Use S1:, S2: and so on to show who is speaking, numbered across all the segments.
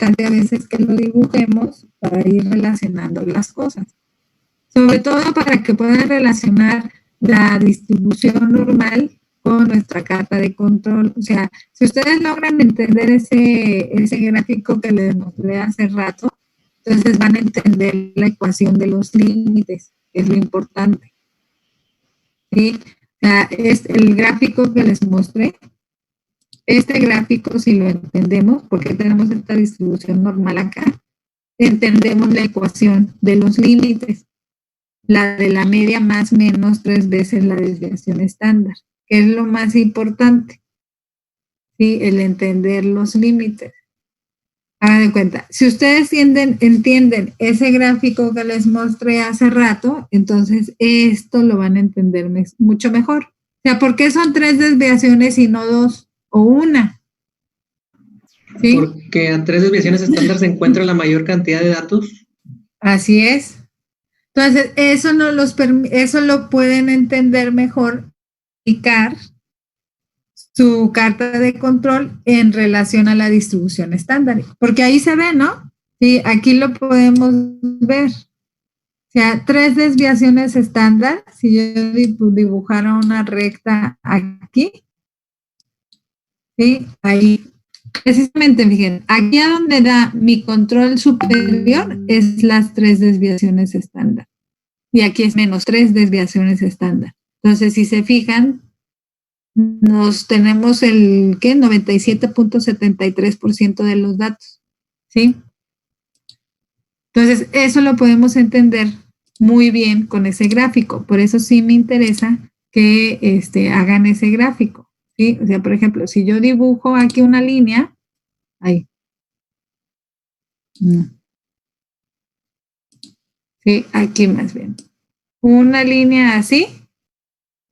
S1: importante a veces que lo dibujemos para ir relacionando las cosas. Sobre todo para que puedan relacionar la distribución normal con nuestra carta de control. O sea, si ustedes logran entender ese gráfico que les mostré hace rato, entonces van a entender la ecuación de los límites, que es lo importante. ¿Sí? O sea, es el gráfico que les mostré. Este gráfico, si lo entendemos, porque tenemos esta distribución normal acá, entendemos la ecuación de los límites, la de la media más menos 3 veces la desviación estándar, que es lo más importante, ¿sí? El entender los límites. Hagan de cuenta, si ustedes entienden ese gráfico que les mostré hace rato, entonces esto lo van a entender mucho mejor. O sea, ¿por qué son 3 desviaciones y no 2 o 1? ¿Sí?
S2: Porque a 3 desviaciones estándar se encuentra la mayor cantidad de datos.
S1: Así es. Entonces, eso lo pueden entender mejor, aplicar su carta de control en relación a la distribución estándar, porque ahí se ve, ¿no? Sí, aquí lo podemos ver. O sea, 3 desviaciones estándar, si yo dibujara una recta aquí, ¿sí? Ahí, precisamente, fíjense, aquí a donde da mi control superior es las 3 desviaciones estándar. Y aquí es menos 3 desviaciones estándar. Entonces, si se fijan, nos tenemos el, ¿qué? 97.73% de los datos, ¿sí? Entonces, eso lo podemos entender muy bien con ese gráfico. Por eso sí me interesa que hagan ese gráfico, ¿sí? O sea, por ejemplo, si yo dibujo aquí una línea, ahí. Sí, aquí más bien. Una línea así,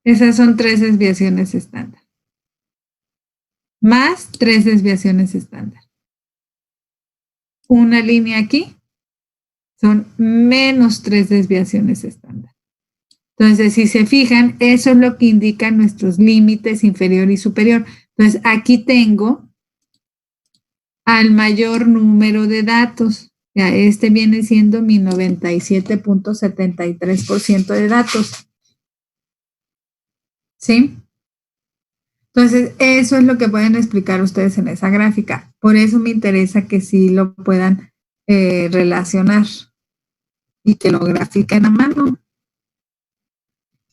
S1: esas son 3 desviaciones estándar. Más 3 desviaciones estándar. Una línea aquí son menos 3 desviaciones estándar. Entonces, si se fijan, eso es lo que indican nuestros límites inferior y superior. Entonces, aquí tengo al mayor número de datos. Ya, este viene siendo mi 97.73% de datos. ¿Sí? Entonces, eso es lo que pueden explicar ustedes en esa gráfica. Por eso me interesa que sí lo puedan relacionar y que lo grafiquen a mano.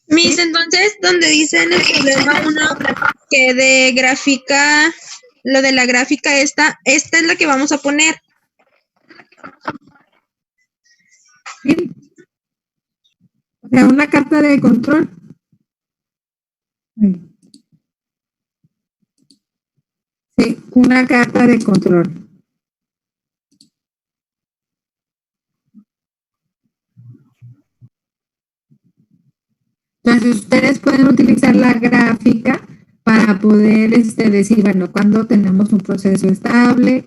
S3: Miss, entonces, donde dice en el problema 1 que de gráfica, lo de la gráfica esta es la que vamos a poner.
S1: Sí. O sea, una carta de control. Sí, una carta de control. Entonces, ustedes pueden utilizar la gráfica para poder decir, bueno, cuando tenemos un proceso estable,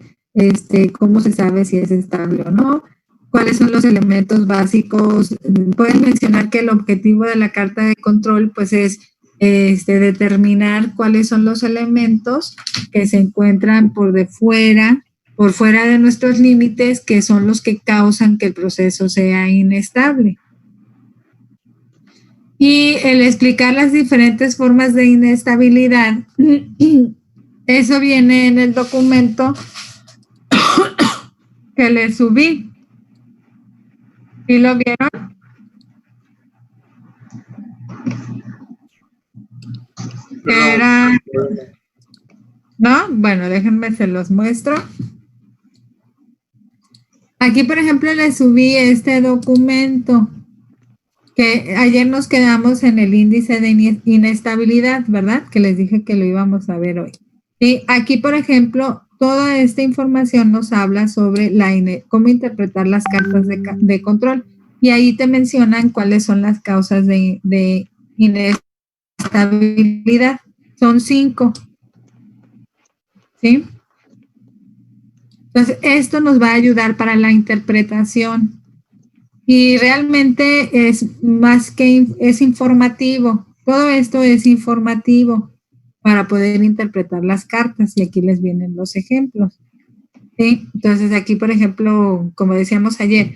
S1: cómo se sabe si es estable o no, cuáles son los elementos básicos. Pueden mencionar que el objetivo de la carta de control, pues, es determinar cuáles son los elementos que se encuentran por fuera de nuestros límites, que son los que causan que el proceso sea inestable. Y el explicar las diferentes formas de inestabilidad, eso viene en el documento que les subí. ¿Sí lo vieron? Era... ¿No? Bueno, déjenme se los muestro. Aquí, por ejemplo, les subí este documento, que ayer nos quedamos en el índice de inestabilidad, ¿verdad? Que les dije que lo íbamos a ver hoy. Y aquí, por ejemplo, toda esta información nos habla sobre cómo interpretar las cartas de control. Y ahí te mencionan cuáles son las causas de inestabilidad. Son 5. ¿Sí? Entonces, esto nos va a ayudar para la interpretación. Y realmente es más que es informativo. Todo esto es informativo para poder interpretar las cartas. Y aquí les vienen los ejemplos. ¿sí? Entonces aquí, por ejemplo, como decíamos ayer,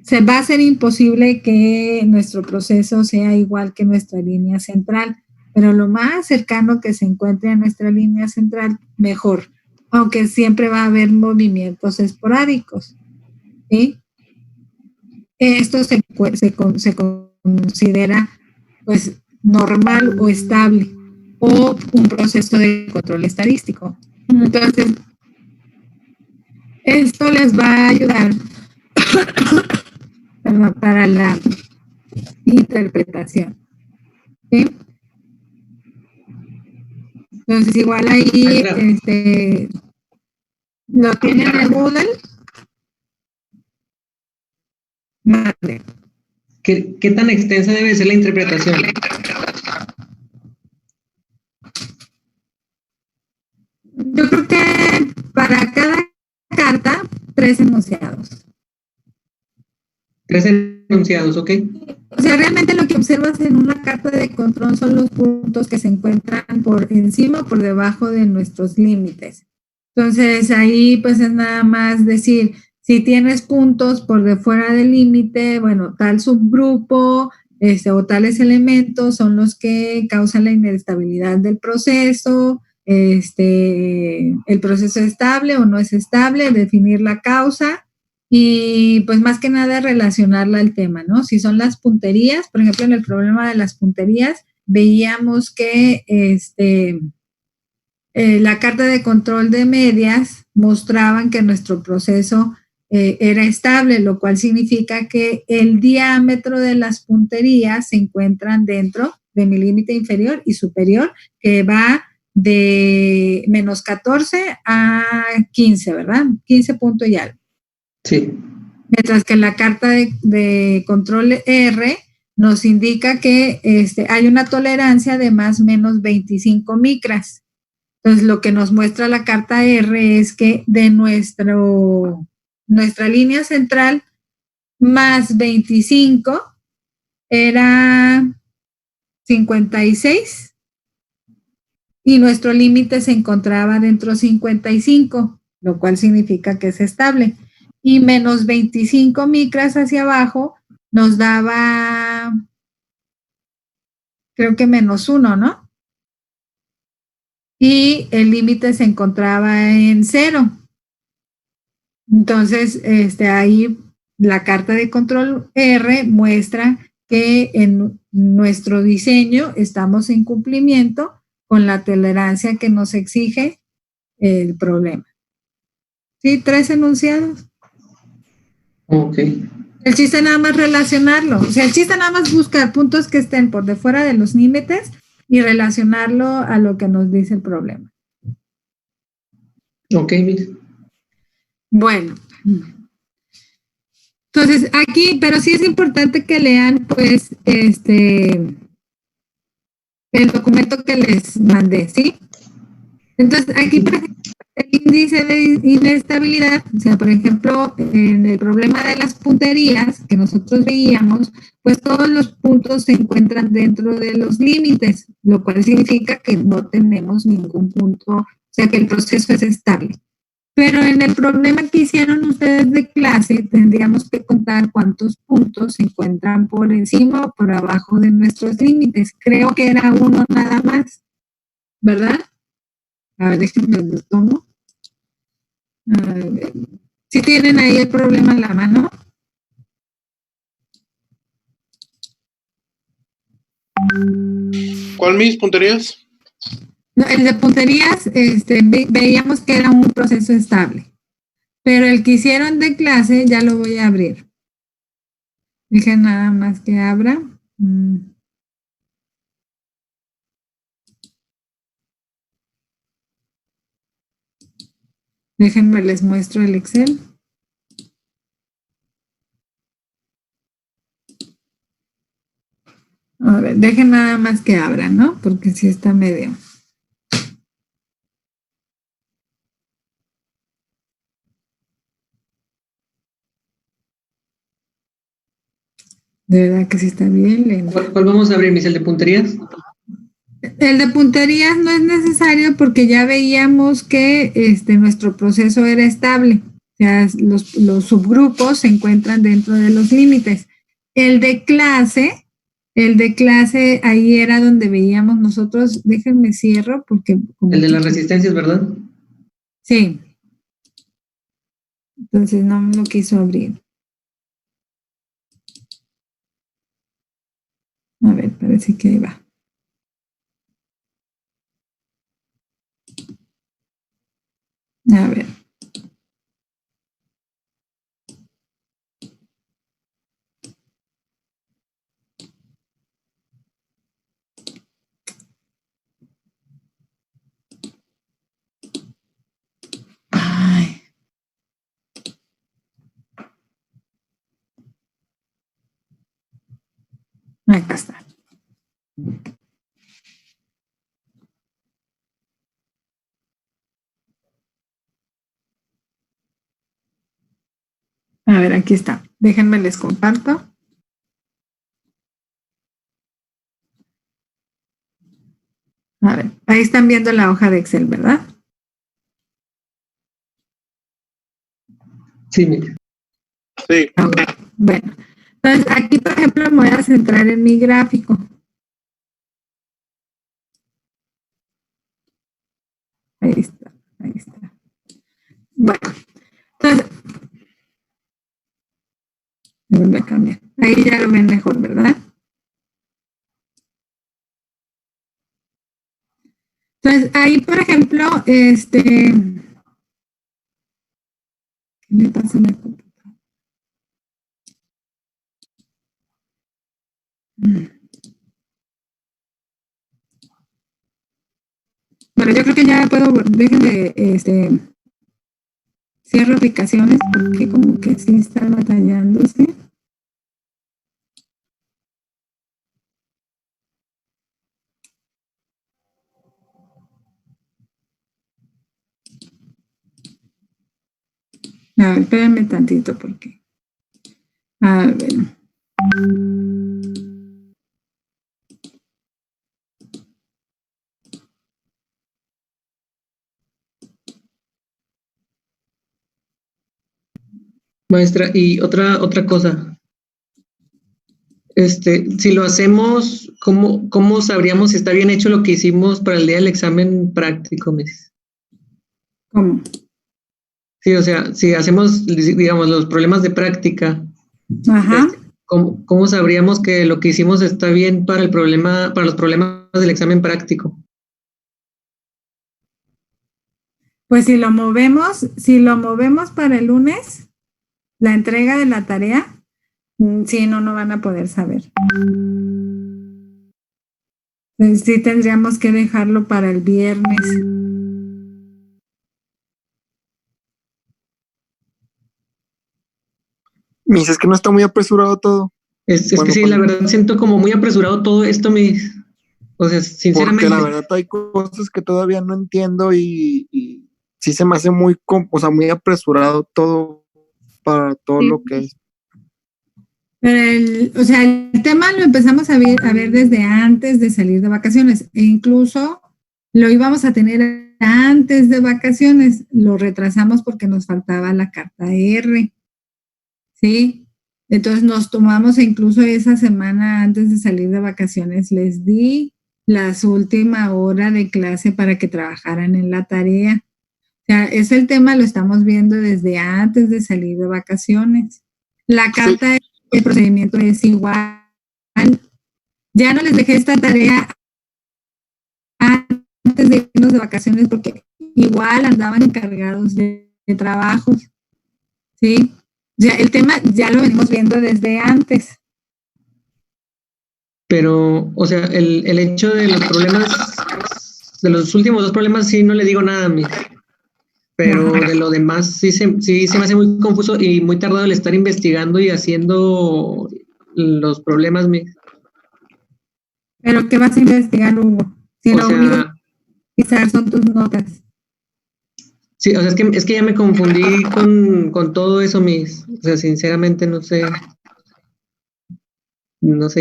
S1: se va a hacer imposible que nuestro proceso sea igual que nuestra línea central, pero lo más cercano que se encuentre a nuestra línea central, mejor, aunque siempre va a haber movimientos esporádicos, ¿sí? Esto se considera pues normal o estable o un proceso de control estadístico. Entonces, esto les va a ayudar para la interpretación. ¿Sí? Entonces, igual ahí lo tienen en Google. Madre.
S2: ¿Qué tan extensa debe ser la interpretación?
S1: Yo creo que para cada carta, 3 enunciados.
S2: 3 enunciados, ¿ok?
S1: O sea, realmente lo que observas en una carta de control son los puntos que se encuentran por encima o por debajo de nuestros límites. Entonces, ahí pues es nada más decir, si tienes puntos por de fuera del límite, bueno, tal subgrupo o tales elementos son los que causan la inestabilidad del proceso, el proceso es estable o no es estable, definir la causa y pues más que nada relacionarla al tema, ¿no? Si son las punterías, por ejemplo, en el problema de las punterías, veíamos que la carta de control de medias mostraban que nuestro proceso era estable, lo cual significa que el diámetro de las punterías se encuentran dentro de mi límite inferior y superior, que va de menos 14 a 15, ¿verdad? 15 puntos y algo.
S2: Sí.
S1: Mientras que la carta de control R nos indica que hay una tolerancia de más o menos 25 micras. Entonces, lo que nos muestra la carta R es que de nuestra línea central más 25 era 56 y nuestro límite se encontraba dentro de 55, lo cual significa que es estable. Y menos 25 micras hacia abajo nos daba, creo que menos 1, ¿no? Y el límite se encontraba en 0. Entonces, ahí la carta de control R muestra que en nuestro diseño estamos en cumplimiento con la tolerancia que nos exige el problema. ¿Sí? 3 enunciados.
S2: Ok.
S1: El chiste nada más relacionarlo. O sea, el chiste nada más buscar puntos que estén por de fuera de los límites y relacionarlo a lo que nos dice el problema.
S2: Ok, Miss.
S1: Bueno. Entonces, aquí, pero sí es importante que lean, pues, el documento que les mandé, ¿sí? Entonces, aquí, por ejemplo, el índice de inestabilidad, o sea, por ejemplo, en el problema de las punterías que nosotros veíamos, pues todos los puntos se encuentran dentro de los límites, lo cual significa que no tenemos ningún punto, o sea, que el proceso es estable. Pero en el problema que hicieron ustedes de clase, tendríamos que contar cuántos puntos se encuentran por encima o por abajo de nuestros límites. Creo que era 1 nada más, ¿verdad? A ver, déjenme lo tomo. Si tienen ahí el problema en la mano.
S4: ¿Cuál, mis punterías?
S1: No, el de punterías, veíamos que era un proceso estable. Pero el que hicieron de clase ya lo voy a abrir. Dije nada más que abra. Déjenme les muestro el Excel. A ver, dejen nada más que abra, ¿no? Porque sí está medio. De verdad que sí está bien lento.
S2: ¿Cuál vamos a abrir, Miss? ¿El de punterías?
S1: El de punterías no es necesario porque ya veíamos que nuestro proceso era estable. O sea, los subgrupos se encuentran dentro de los límites. El de clase, ahí era donde veíamos nosotros, déjenme cierro porque...
S2: El de las resistencias, ¿verdad?
S1: Sí. Entonces no me lo quiso abrir. A ver, parece que ahí va. A ver. Ay. Acá está. A ver, aquí está. Déjenme les comparto. A ver, ahí están viendo la hoja de Excel, ¿verdad?
S2: Sí, mire.
S4: Sí.
S1: Okay. Bueno, entonces aquí, por ejemplo, me voy a centrar en mi gráfico. Ahí está, ahí está. Bueno, entonces, me vuelve a cambiar. Ahí ya lo ven mejor, ¿verdad? Entonces, ahí, por ejemplo, ¿qué me pasa en la computadora? Bueno, yo creo que ya puedo, déjenme, cierro aplicaciones porque como que sí está batallándose. A ver, espérenme tantito porque. A ver.
S2: Maestra, y otra cosa. Si lo hacemos, ¿cómo sabríamos si está bien hecho lo que hicimos para el día del examen práctico, Miss?
S1: ¿Cómo?
S2: Sí, o sea, si hacemos, digamos, los problemas de práctica,
S1: Ajá.
S2: ¿cómo sabríamos que lo que hicimos está bien para para los problemas del examen práctico?
S1: Pues si lo movemos para el lunes, la entrega de la tarea, sí, no van a poder saber. Sí tendríamos que dejarlo para el viernes.
S4: Miss, es que no está muy apresurado todo.
S2: Es que sí, la verdad siento como muy apresurado todo esto, o sea, sinceramente.
S4: Porque la verdad hay cosas que todavía no entiendo y sí se me hace muy apresurado todo para todo
S3: Sí.
S4: lo que es.
S1: Pero el tema lo empezamos a ver desde antes de salir de vacaciones e incluso lo íbamos a tener antes de vacaciones, lo retrasamos porque nos faltaba la carta R, ¿sí? Entonces nos tomamos incluso esa semana antes de salir de vacaciones, les di las última hora de clase para que trabajaran en la tarea. O sea, el tema lo estamos viendo desde antes de salir de vacaciones. La carta, el procedimiento es igual. Ya no les dejé esta tarea antes de irnos de vacaciones porque igual andaban encargados de trabajos, ¿sí? Ya el tema ya lo venimos viendo desde antes.
S2: Pero, o sea, el hecho de los problemas, de los últimos dos problemas, sí no le digo nada a mí. Pero de lo demás sí se me hace muy confuso y muy tardado el estar investigando y haciendo los problemas.
S1: ¿Pero qué vas a investigar, Hugo? Si lo único que quizás son tus notas.
S2: Sí, o sea, es que ya me confundí con todo eso, o sea, sinceramente no sé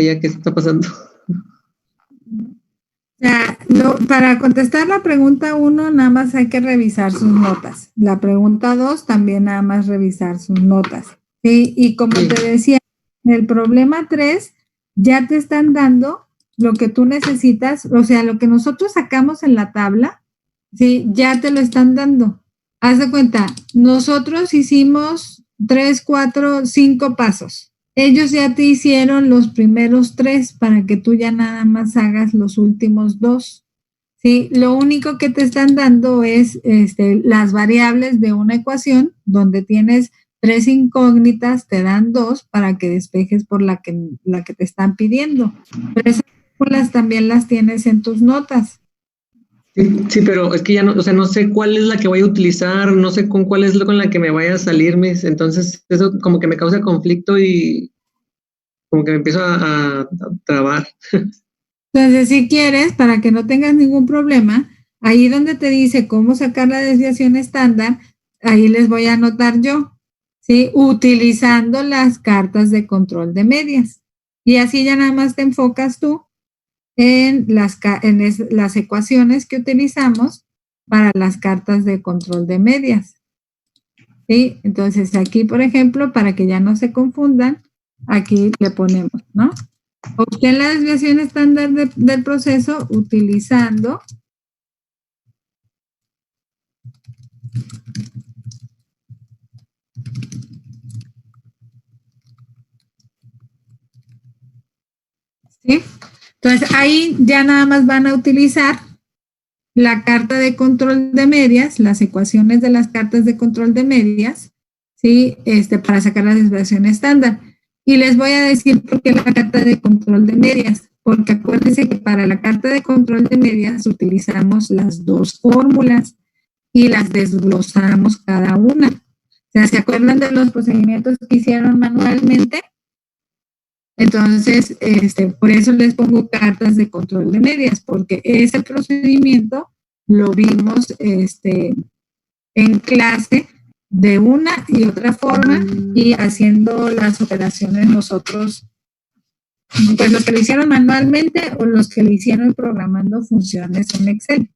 S2: ya qué está pasando.
S1: Para contestar la pregunta 1, nada más hay que revisar sus notas. La pregunta 2, también nada más revisar sus notas. ¿Sí? Y como te decía, en el problema 3, ya te están dando lo que tú necesitas, o sea, lo que nosotros sacamos en la tabla, ¿sí? Ya te lo están dando. Haz de cuenta, nosotros hicimos 3, 4, 5 pasos. Ellos ya te hicieron los primeros 3 para que tú ya nada más hagas los últimos 2. ¿Sí? Lo único que te están dando es las variables de una ecuación donde tienes 3 incógnitas, te dan 2 para que despejes por la que te están pidiendo. Pero esas fórmulas también las tienes en tus notas.
S2: Sí, pero es que ya no, o sea, no sé cuál es la que voy a utilizar, no sé con cuál es con la que me vaya a salir, entonces eso como que me causa conflicto y como que me empiezo a trabar.
S1: Entonces, si quieres, para que no tengas ningún problema, ahí donde te dice cómo sacar la desviación estándar, ahí les voy a anotar yo, ¿sí? Utilizando las cartas de control de medias. Y así ya nada más te enfocas tú en las ecuaciones que utilizamos para las cartas de control de medias. ¿Sí? Entonces aquí, por ejemplo, para que ya no se confundan, aquí le ponemos, ¿no? Obtén la desviación estándar del proceso utilizando ¿sí? Entonces ahí ya nada más van a utilizar la carta de control de medias, las ecuaciones de las cartas de control de medias, ¿sí? Para sacar la desviación estándar. Y les voy a decir por qué la carta de control de medias, porque acuérdense que para la carta de control de medias utilizamos las 2 fórmulas y las desglosamos cada una. O sea, ¿se acuerdan de los procedimientos que hicieron manualmente? Entonces, por eso les pongo cartas de control de medias, porque ese procedimiento lo vimos en clase de una y otra forma y haciendo las operaciones nosotros, pues los que lo hicieron manualmente o los que lo hicieron programando funciones en Excel.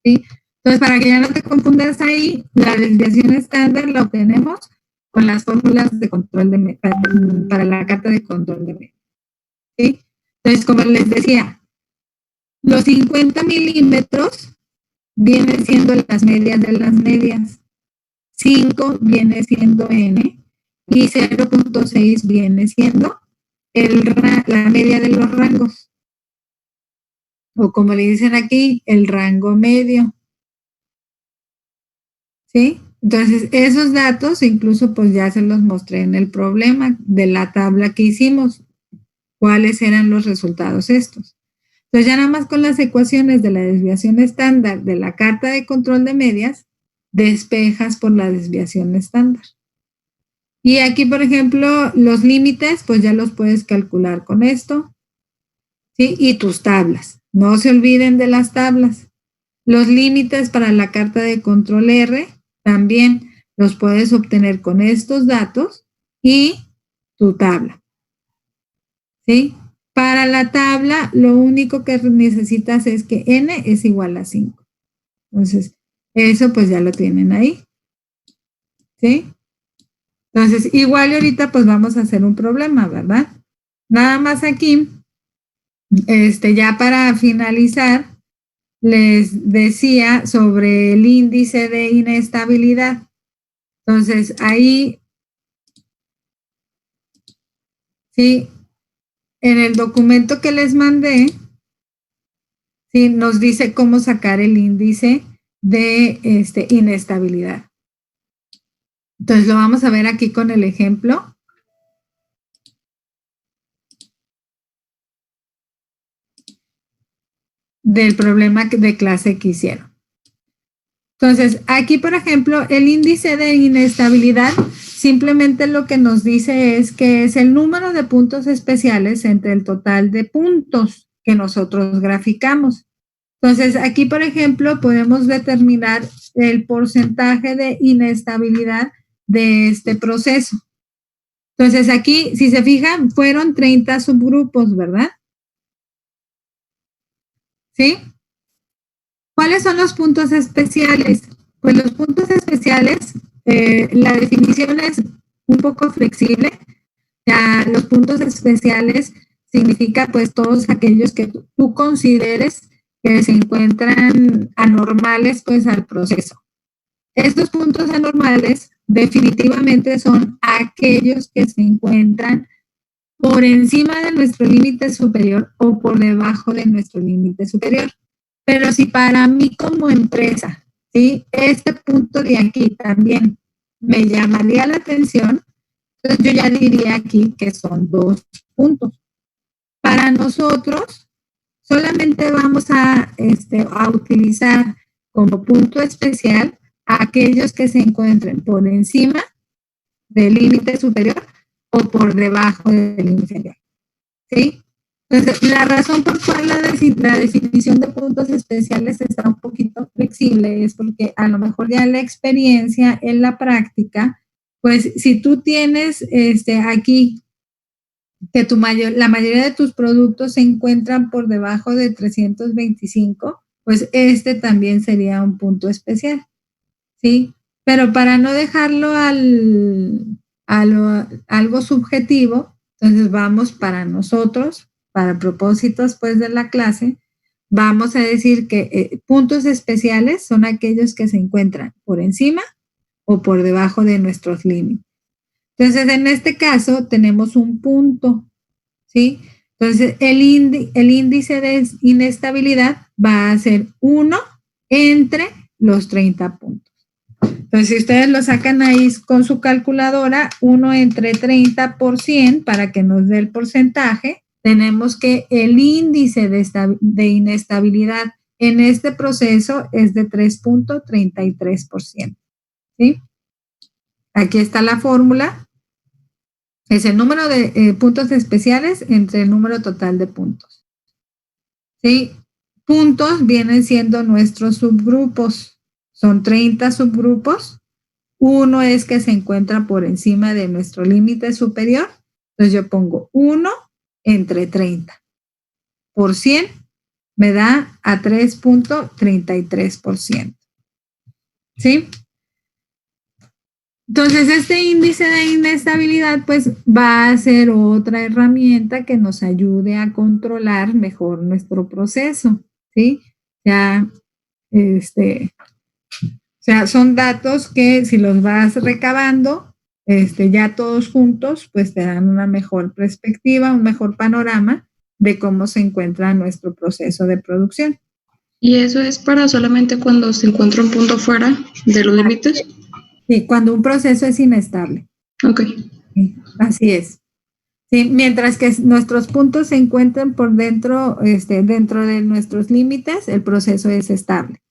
S1: ¿Sí? Entonces, para que ya no te confundas ahí, la desviación estándar la obtenemos con las fórmulas de control de para la carta de control de medios. ¿Sí? Entonces, como les decía, los 50 milímetros vienen siendo las medias de las medias, 5 viene siendo N y 0.6 viene siendo la media de los rangos. O como le dicen aquí, el rango medio. ¿Sí? Entonces, esos datos incluso pues ya se los mostré en el problema de la tabla que hicimos. ¿Cuáles eran los resultados estos? Entonces, ya nada más con las ecuaciones de la desviación estándar de la carta de control de medias, despejas por la desviación estándar. Y aquí, por ejemplo, los límites, pues ya los puedes calcular con esto. ¿Sí? Y tus tablas. No se olviden de las tablas. Los límites para la carta de control R también los puedes obtener con estos datos y tu tabla. ¿Sí? Para la tabla, lo único que necesitas es que N es igual a 5. Entonces, eso pues ya lo tienen ahí. ¿Sí? Entonces, igual ahorita pues vamos a hacer un problema, ¿verdad? Nada más aquí, ya para finalizar, les decía sobre el índice de inestabilidad. Entonces, ahí, sí, en el documento que les mandé, sí, nos dice cómo sacar el índice de inestabilidad. Entonces, lo vamos a ver aquí con el ejemplo. Del problema de clase que hicieron. Entonces, aquí, por ejemplo, el índice de inestabilidad simplemente lo que nos dice es que es el número de puntos especiales entre el total de puntos que nosotros graficamos. Entonces, aquí, por ejemplo, podemos determinar el porcentaje de inestabilidad de este proceso. Entonces, aquí, si se fijan, fueron 30 subgrupos, ¿verdad? ¿Sí? ¿Cuáles son los puntos especiales? Pues los puntos especiales, la definición es un poco flexible. Ya, los puntos especiales significa pues todos aquellos que tú consideres que se encuentran anormales pues al proceso. Estos puntos anormales definitivamente son aquellos que se encuentran por encima de nuestro límite superior o por debajo de nuestro límite superior. Pero si para mí como empresa, ¿sí?, este punto de aquí también me llamaría la atención, entonces yo ya diría aquí que son 2 puntos. Para nosotros, solamente vamos a utilizar como punto especial a aquellos que se encuentren por encima del límite superior o por debajo del límite inferior. ¿Sí? Entonces, la razón por cual la definición de puntos especiales está un poquito flexible es porque a lo mejor ya la experiencia en la práctica, pues si tú tienes aquí que la mayoría de tus productos se encuentran por debajo de 325, pues también sería un punto especial, ¿sí? Pero para no dejarlo algo subjetivo, entonces vamos para nosotros, para propósitos pues de la clase, vamos a decir que puntos especiales son aquellos que se encuentran por encima o por debajo de nuestros límites. Entonces, en este caso tenemos un punto, ¿sí? Entonces, el índice de inestabilidad va a ser 1 entre los 30 puntos. Entonces, si ustedes lo sacan ahí con su calculadora, 1 entre 30 por 100, para que nos dé el porcentaje, tenemos que el índice de inestabilidad en este proceso es de 3.33%, ¿sí? Aquí está la fórmula. Es el número de puntos especiales entre el número total de puntos. ¿Sí? Puntos vienen siendo nuestros subgrupos. Son 30 subgrupos. Uno es que se encuentra por encima de nuestro límite superior. Entonces yo pongo 1 entre 30. Por 100 me da a 3.33%. ¿Sí? Entonces, este índice de inestabilidad, pues, va a ser otra herramienta que nos ayude a controlar mejor nuestro proceso, ¿sí? O sea, son datos que si los vas recabando, ya todos juntos, pues te dan una mejor perspectiva, un mejor panorama de cómo se encuentra nuestro proceso de producción.
S5: ¿Y eso es para solamente cuando se encuentra un punto fuera de los límites?
S1: Sí, cuando un proceso es inestable.
S5: Ok.
S1: Sí, así es. Sí, mientras que nuestros puntos se encuentren por dentro, dentro de nuestros límites, el proceso es estable.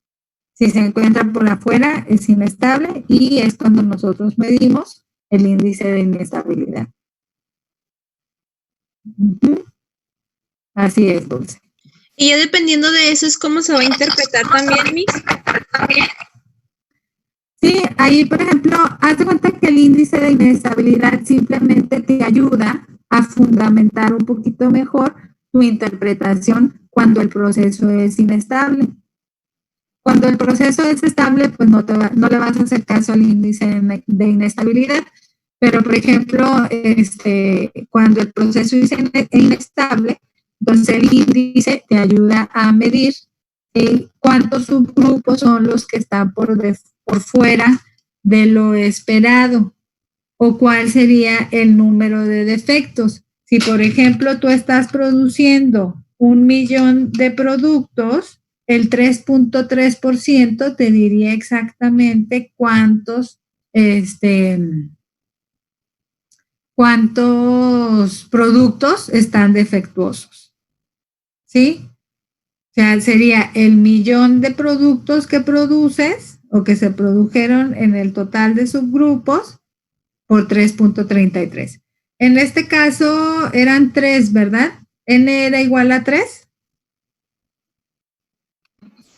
S1: Si se encuentra por afuera, es inestable y es cuando nosotros medimos el índice de inestabilidad. Así es, Dulce.
S3: Y ya dependiendo de eso es cómo se va a interpretar también, Miss.
S1: Sí, ahí, por ejemplo, haz de cuenta que el índice de inestabilidad simplemente te ayuda a fundamentar un poquito mejor tu interpretación cuando el proceso es inestable. Cuando el proceso es estable, pues no le vas a hacer caso al índice de inestabilidad. Pero, por ejemplo, cuando el proceso es inestable, entonces el índice te ayuda a medir cuántos subgrupos son los que están por fuera de lo esperado o cuál sería el número de defectos. Si, por ejemplo, tú estás produciendo 1,000,000 de productos, el 3.3% te diría exactamente cuántos productos están defectuosos. ¿Sí? O sea, sería el 1,000,000 de productos que produces o que se produjeron en el total de subgrupos por 3.33. En este caso eran 3, ¿verdad? N era igual a 3.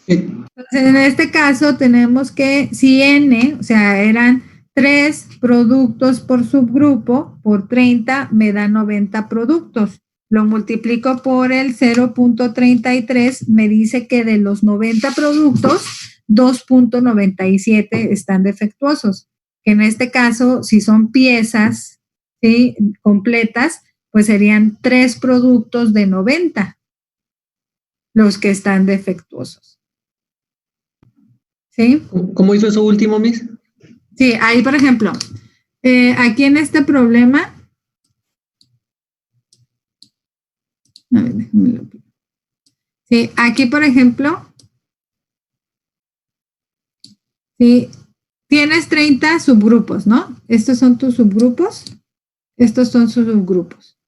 S1: Entonces, en este caso tenemos que, si N, o sea, eran 3 productos por subgrupo, por 30 me da 90 productos. lo multiplico por el 0.33, me dice que de los 90 productos, 2.97 están defectuosos. Que en este caso, si son piezas, ¿sí?, completas, pues serían 3 productos de 90 los que están defectuosos. ¿Sí?
S2: ¿Cómo hizo eso último, Miss?
S1: Sí, ahí por ejemplo, aquí en este problema, a ver, déjame lo pido. Sí, aquí por ejemplo, sí, tienes 30 subgrupos, ¿no? Estos son tus subgrupos, estos son sus subgrupos.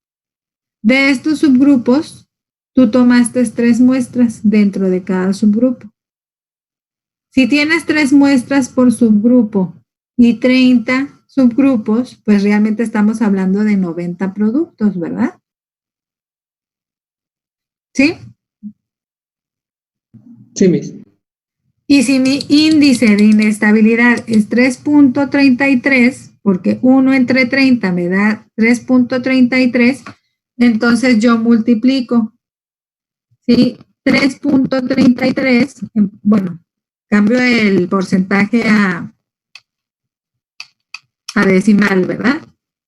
S1: De estos subgrupos, tú tomaste 3 muestras dentro de cada subgrupo. Si tienes 3 muestras por subgrupo y 30 subgrupos, pues realmente estamos hablando de 90 productos, ¿verdad? ¿Sí?
S2: Sí, Miss.
S1: Y si mi índice de inestabilidad es 3.33, porque 1 entre 30 me da 3.33, entonces yo multiplico, ¿sí? 3.33, bueno, cambio el porcentaje a decimal, ¿verdad?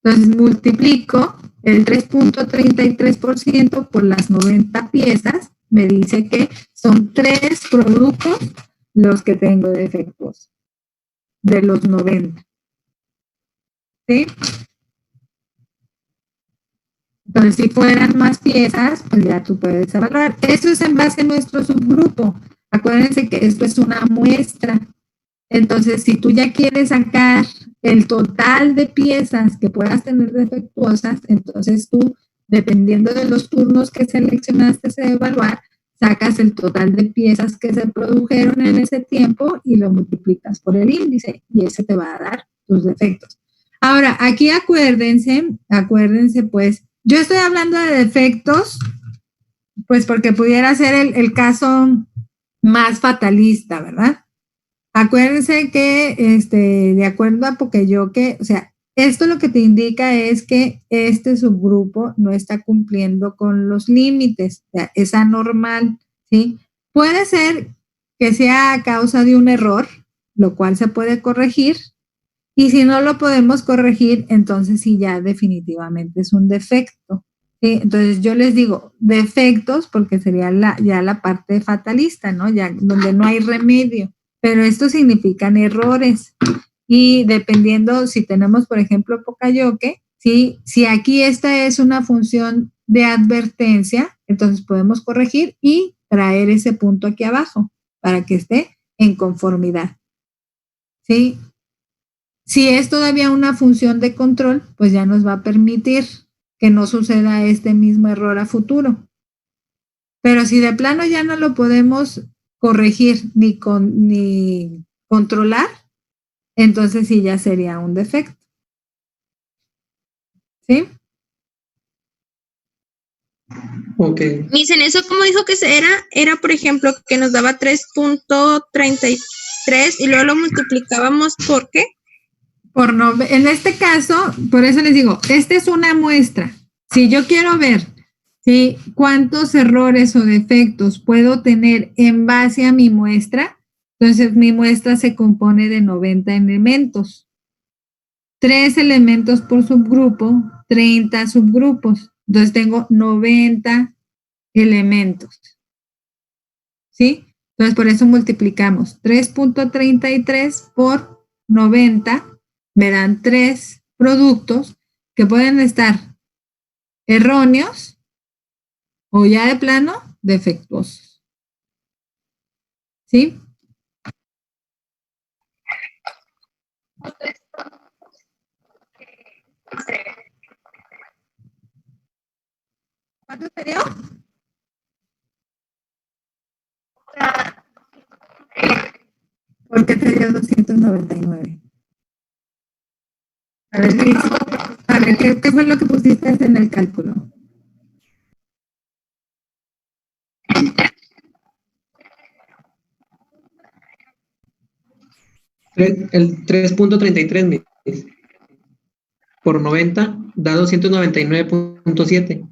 S1: Entonces multiplico el 3.33% por las 90 piezas, me dice que son 3 productos los que tengo defectos de los 90. ¿Sí? Entonces, si fueran más piezas, pues ya tú puedes evaluar. Eso es en base a nuestro subgrupo. Acuérdense que esto es una muestra. Entonces, si tú ya quieres sacar el total de piezas que puedas tener defectuosas, entonces tú, dependiendo de los turnos que seleccionaste de evaluar, sacas el total de piezas que se produjeron en ese tiempo y lo multiplicas por el índice y ese te va a dar tus defectos. Ahora, aquí acuérdense pues, yo estoy hablando de defectos, pues porque pudiera ser el caso más fatalista, ¿verdad? Acuérdense que, de acuerdo a Pokeyoke, o sea, esto lo que te indica es que este subgrupo no está cumpliendo con los límites, o sea, es anormal, ¿sí? Puede ser que sea a causa de un error, lo cual se puede corregir, y si no lo podemos corregir, entonces sí ya definitivamente es un defecto, ¿sí? Entonces yo les digo defectos porque sería ya la parte fatalista, ¿no? Ya donde no hay remedio. Pero esto significan errores y dependiendo si tenemos, por ejemplo, Pokeyoke, ¿sí? Si aquí esta es una función de advertencia, entonces podemos corregir y traer ese punto aquí abajo para que esté en conformidad, ¿sí? Si es todavía una función de control, pues ya nos va a permitir que no suceda este mismo error a futuro. Pero si de plano ya no lo podemos corregir ni controlar, entonces sí ya sería un defecto. ¿Sí?
S2: Ok.
S3: Mis, en eso, como dijo que era por ejemplo, que nos daba 3.33 y luego lo multiplicábamos ¿por qué?
S1: En este caso, por eso les digo, esta es una muestra. Si yo quiero ver, ¿sí?, cuántos errores o defectos puedo tener en base a mi muestra, entonces mi muestra se compone de 90 elementos. 3 elementos por subgrupo, 30 subgrupos. Entonces tengo 90 elementos. ¿Sí? Entonces por eso multiplicamos 3.33 por 90, me dan 3 productos que pueden estar erróneos o ya de plano defectuosos. ¿Sí? ¿Cuánto sería? ¿Por qué te dio 299? A ver, Luis, a ver, ¿qué fue lo que pusiste en el cálculo?
S2: El 3.33 Miss, por 90 da 299.7.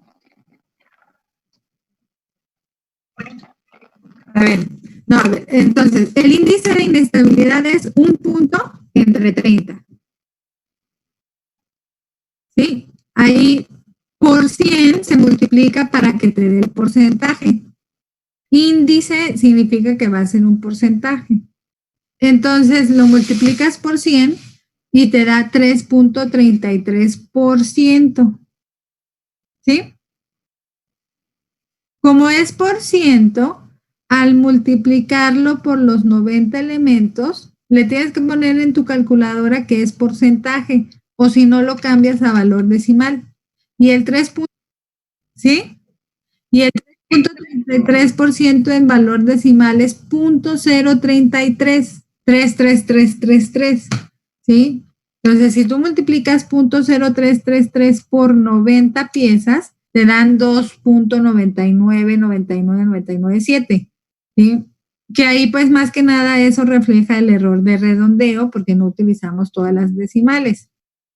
S1: A ver, no, a ver, entonces, el índice de inestabilidad es un punto entre 30. ¿Sí? Ahí por 100 se multiplica para que te dé el porcentaje. Índice significa que va a ser un porcentaje. Entonces lo multiplicas por 100 y te da 3.33%. ¿Sí? Como es por ciento, al multiplicarlo por los 90 elementos, le tienes que poner en tu calculadora que es porcentaje, o si no lo cambias a valor decimal. Y el 3, ¿sí? Y el 3.33% en valor decimal es 0.033, 33333, ¿sí? Entonces, si tú multiplicas 0.0333 por 90 piezas, te dan 2.9999997, ¿sí? Que ahí pues más que nada eso refleja el error de redondeo porque no utilizamos todas las decimales,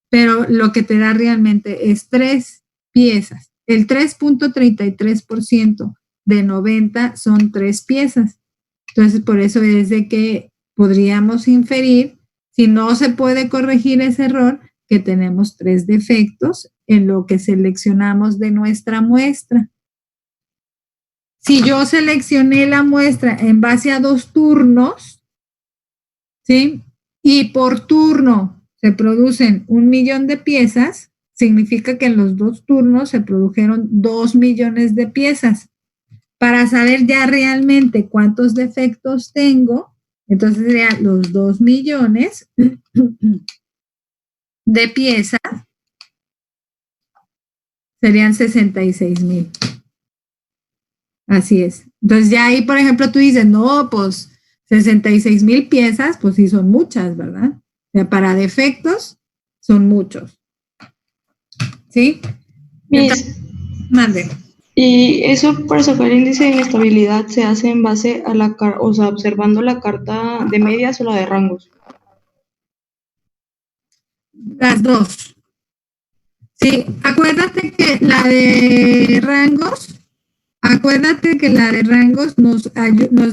S1: pero lo que te da realmente es 3 piezas. El 3.33% de 90 son 3 piezas. Entonces, por eso es de que podríamos inferir, si no se puede corregir ese error, que tenemos 3 defectos en lo que seleccionamos de nuestra muestra. Si yo seleccioné la muestra en base a 2 turnos, ¿sí? Y por turno se producen 1.000.000 de piezas, significa que en los 2 turnos se produjeron 2 millones de piezas. Para saber ya realmente cuántos defectos tengo, entonces serían los 2 millones de piezas, serían 66,000. Así es. Entonces ya ahí, por ejemplo, tú dices, no, pues 66,000 piezas, pues sí son muchas, ¿verdad? O sea, para defectos son muchos. ¿Sí? Entonces, mande.
S5: Y eso para sacar el índice de inestabilidad se hace en base a la carta, o sea, observando la carta de medias o la de rangos.
S1: Las dos. Sí, acuérdate que la de rangos nos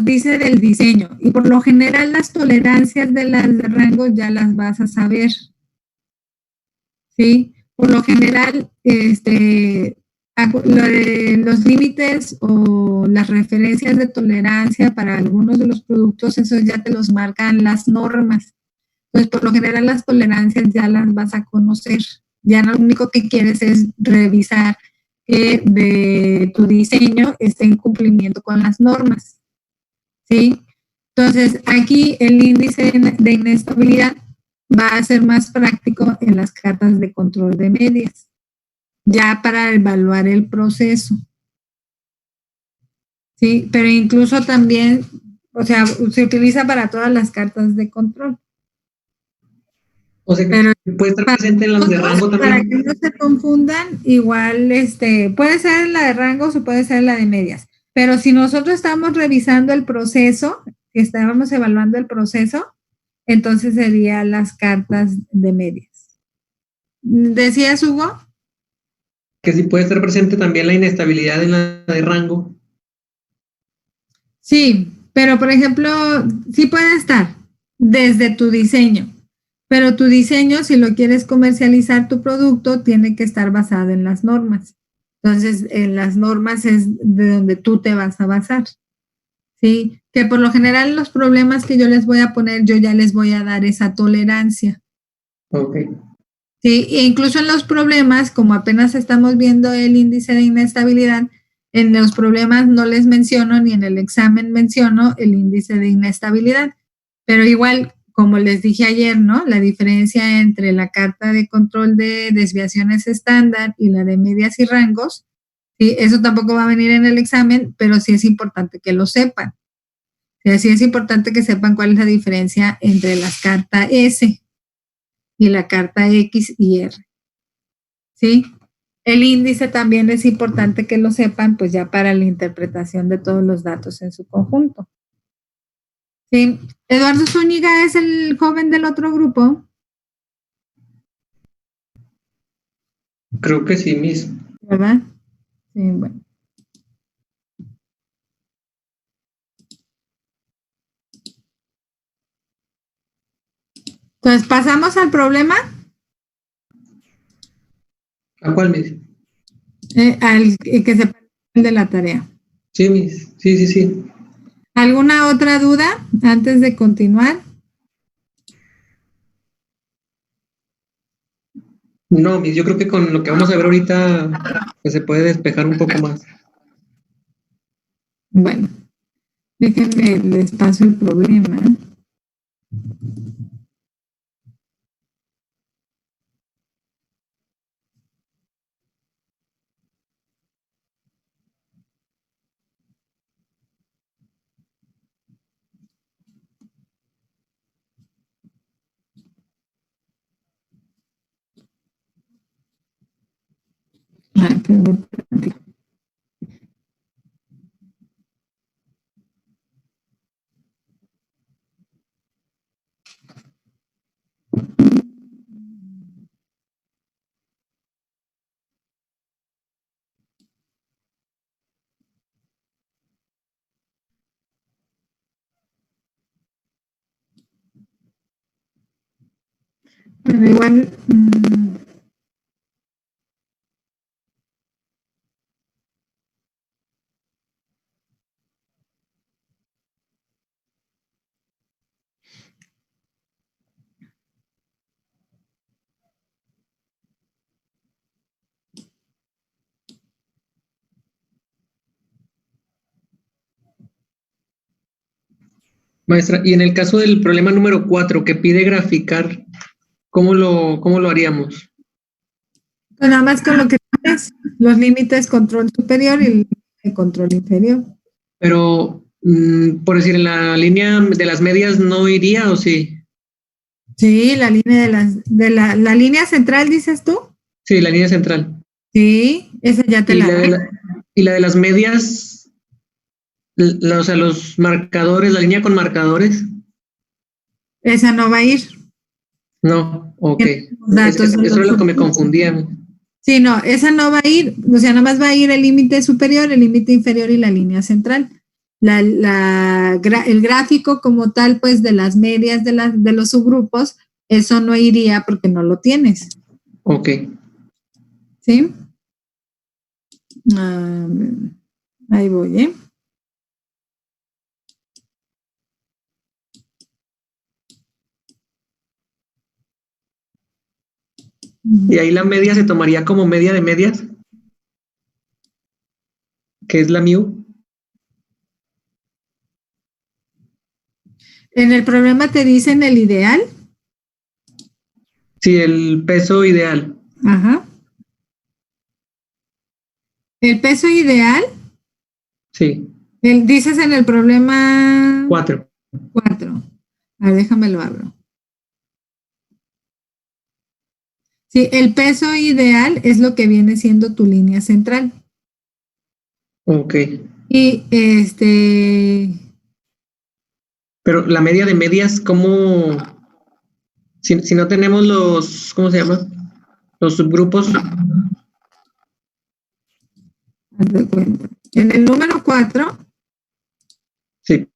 S1: dice del diseño y por lo general las tolerancias de las de rangos ya las vas a saber. ¿Sí? Por lo general, los límites o las referencias de tolerancia para algunos de los productos, esos ya te los marcan las normas. Entonces, por lo general, las tolerancias ya las vas a conocer. Ya lo único que quieres es revisar que de tu diseño esté en cumplimiento con las normas. ¿Sí? Entonces, aquí el índice de inestabilidad va a ser más práctico en las cartas de control de medias, ya para evaluar el proceso. ¿Sí? Pero incluso también, o sea, se utiliza para todas las cartas de control.
S2: O sea, que
S1: Pero
S2: puede estar presente en las de rango
S1: para
S2: también.
S1: que no se confundan, igual puede ser en la de rangos o puede ser en la de medias. Pero si nosotros estamos revisando el proceso, si estábamos evaluando el proceso, entonces serían las cartas de medias. ¿Decías, Hugo?
S2: Que sí puede estar presente también la inestabilidad en la de rango.
S1: Sí, pero por ejemplo, sí puede estar desde tu diseño, pero tu diseño, si lo quieres comercializar tu producto, tiene que estar basado en las normas. Entonces, en las normas es de donde tú te vas a basar. ¿Sí? Que por lo general los problemas que yo les voy a poner, yo ya les voy a dar esa tolerancia.
S2: Ok.
S1: Sí, e incluso en los problemas, como apenas estamos viendo el índice de inestabilidad, en los problemas no les menciono ni en el examen menciono el índice de inestabilidad, pero igual, como les dije ayer, ¿no? La diferencia entre la carta de control de desviaciones estándar y la de medias y rangos, ¿sí? Eso tampoco va a venir en el examen, pero sí es importante que lo sepan. Sí es importante que sepan cuál es la diferencia entre la carta S y la carta X y R. ¿Sí? El índice también es importante que lo sepan, pues ya para la interpretación de todos los datos en su conjunto. ¿Sí? Eduardo Zúñiga es el joven del otro grupo.
S2: Creo que sí, Miss.
S1: ¿Verdad? Sí, bueno. Entonces, pasamos al problema,
S2: ¿A cuál, Miss?
S1: al que se parece al de la tarea.
S2: Sí, Miss. Sí.
S1: ¿Alguna otra duda antes de continuar?
S2: No, Miss, yo creo que con lo que vamos a ver ahorita pues, se puede despejar un poco más.
S1: Bueno, déjenme les paso el problema. Perdón. Bueno, igual,
S2: Maestra, y en el caso del problema número 4 que pide graficar, ¿cómo lo haríamos?
S1: pues nada más con lo que tienes, los límites control superior y el límite control inferior.
S2: Pero, por decir, en la línea de las medias no iría, ¿o sí?
S1: Sí, la línea la línea central, dices tú.
S2: Sí, la línea central.
S1: Sí, esa ya te
S2: Y
S1: la
S2: la de,
S1: da.
S2: y la de las medias, o sea, los marcadores, la línea con marcadores,
S1: Esa no va a ir.
S2: no, ok.
S1: Datos de
S2: Eso
S1: los
S2: es lo que me
S1: subgrupos.
S2: confundía.
S1: Sí, no, esa no va a ir. O sea, nada más va a ir el límite superior, el límite inferior y la línea central. El gráfico como tal, pues, de las medias de los subgrupos, eso no iría porque no lo tienes.
S2: Ok.
S1: ¿Sí? A ver, ahí voy, ¿eh?
S2: Y ahí la media se tomaría como media de medias, que es la mu.
S1: En el problema te dicen el ideal.
S2: Sí, el peso ideal.
S1: Ajá. El peso ideal,
S2: Sí,
S1: dices en el problema
S2: 4.
S1: 4. A ver, déjame lo abro. Sí, el peso ideal es lo que viene siendo tu línea central.
S2: Ok.
S1: Y
S2: Pero la media de medias, ¿cómo? Si no tenemos los, ¿cómo se llama? Los subgrupos.
S1: haz de cuenta. En el número 4,
S2: Sí,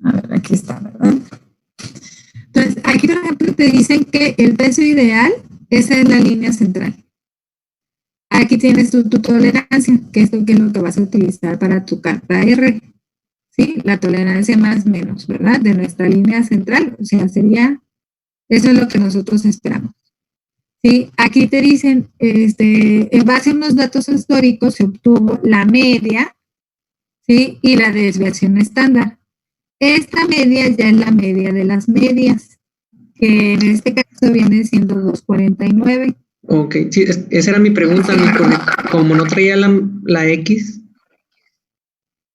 S1: a ver, aquí está, ¿verdad? Entonces, aquí, por ejemplo, te dicen que el peso ideal, esa es la línea central. Aquí tienes tu tolerancia, que es lo que vas a utilizar para tu carta R. ¿Sí? La tolerancia más menos, ¿verdad? De nuestra línea central. O sea, sería, eso es lo que nosotros esperamos. ¿Sí? Aquí te dicen, en base a unos datos históricos se obtuvo la media, ¿sí? Y la desviación estándar. Esta media ya es la media de las medias, que en este caso viene siendo 249.
S2: ok. Sí, esa era mi pregunta, porque como no traía la X,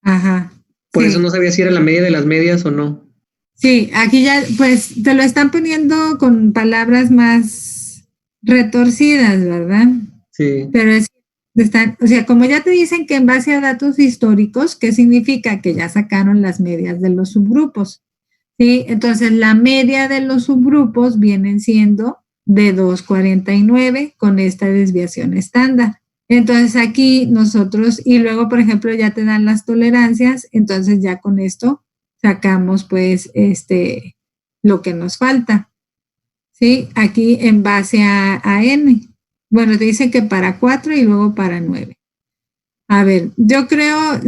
S1: Ajá.
S2: por
S1: Sí.
S2: eso no sabía si era la media de las medias o no.
S1: Sí, aquí ya, pues te lo están poniendo con palabras más retorcidas, ¿verdad?
S2: Sí,
S1: Pero o sea, como ya te dicen que en base a datos históricos, ¿qué significa? Que ya sacaron las medias de los subgrupos, ¿sí? Entonces, la media de los subgrupos vienen siendo de 249 con esta desviación estándar. Entonces, aquí nosotros, y luego, por ejemplo, ya te dan las tolerancias, entonces ya con esto sacamos pues lo que nos falta, ¿sí? Aquí en base a n. Bueno, te dice que para 4 y luego para 9. A ver, yo creo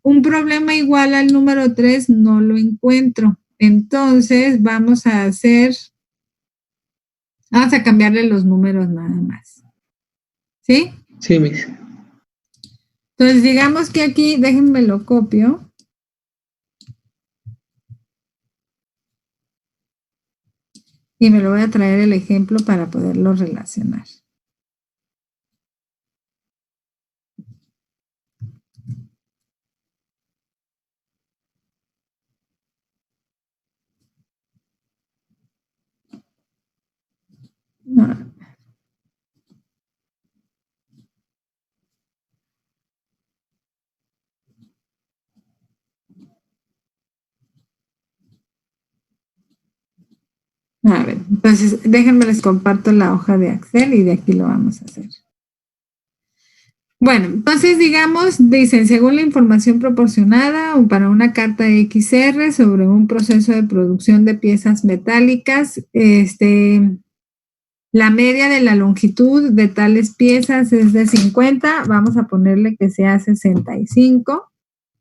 S1: un problema igual al número 3 no lo encuentro. Entonces vamos a cambiarle los números nada más. ¿Sí?
S2: Sí, Miss.
S1: Entonces digamos que aquí, déjenme lo copio. Y me lo voy a traer el ejemplo para poderlo relacionar. A ver, entonces déjenme les comparto la hoja de Excel y de aquí lo vamos a hacer. Bueno, entonces digamos, dicen, según la información proporcionada para una carta XR sobre un proceso de producción de piezas metálicas, la media de la longitud de tales piezas es de 50, vamos a ponerle que sea 65,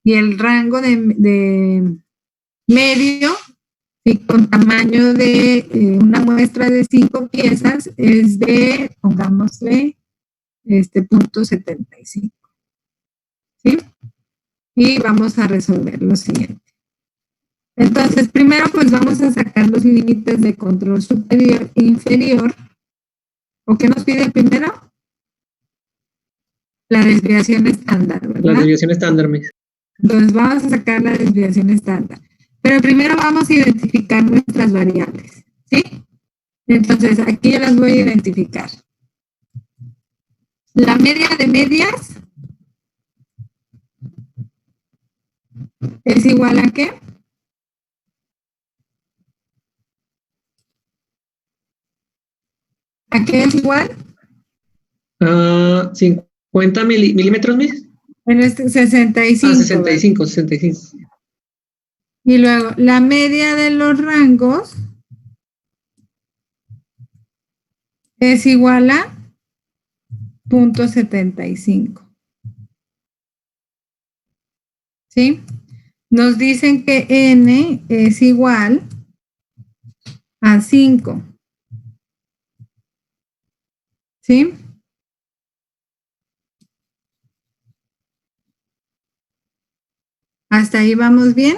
S1: y el rango de medio, y con tamaño de una muestra de 5 piezas es de, pongámosle, punto 75. ¿Sí? Y vamos a resolver lo siguiente. Entonces, primero pues vamos a sacar los límites de control superior e inferior. ¿O qué nos pide primero? La desviación estándar, ¿verdad?
S2: La desviación estándar, Miss.
S1: Entonces vamos a sacar la desviación estándar. Pero primero vamos a identificar nuestras variables, ¿sí? Entonces aquí yo las voy a identificar. La media de medias es igual a ¿qué? ¿A qué es igual?
S2: 50 milímetros, Miss.
S1: En 65.
S2: 65, 65.
S1: Y luego, la media de los rangos es igual a punto 75. ¿Sí? Nos dicen que n es igual a 5. ¿Sí? ¿Hasta ahí vamos bien?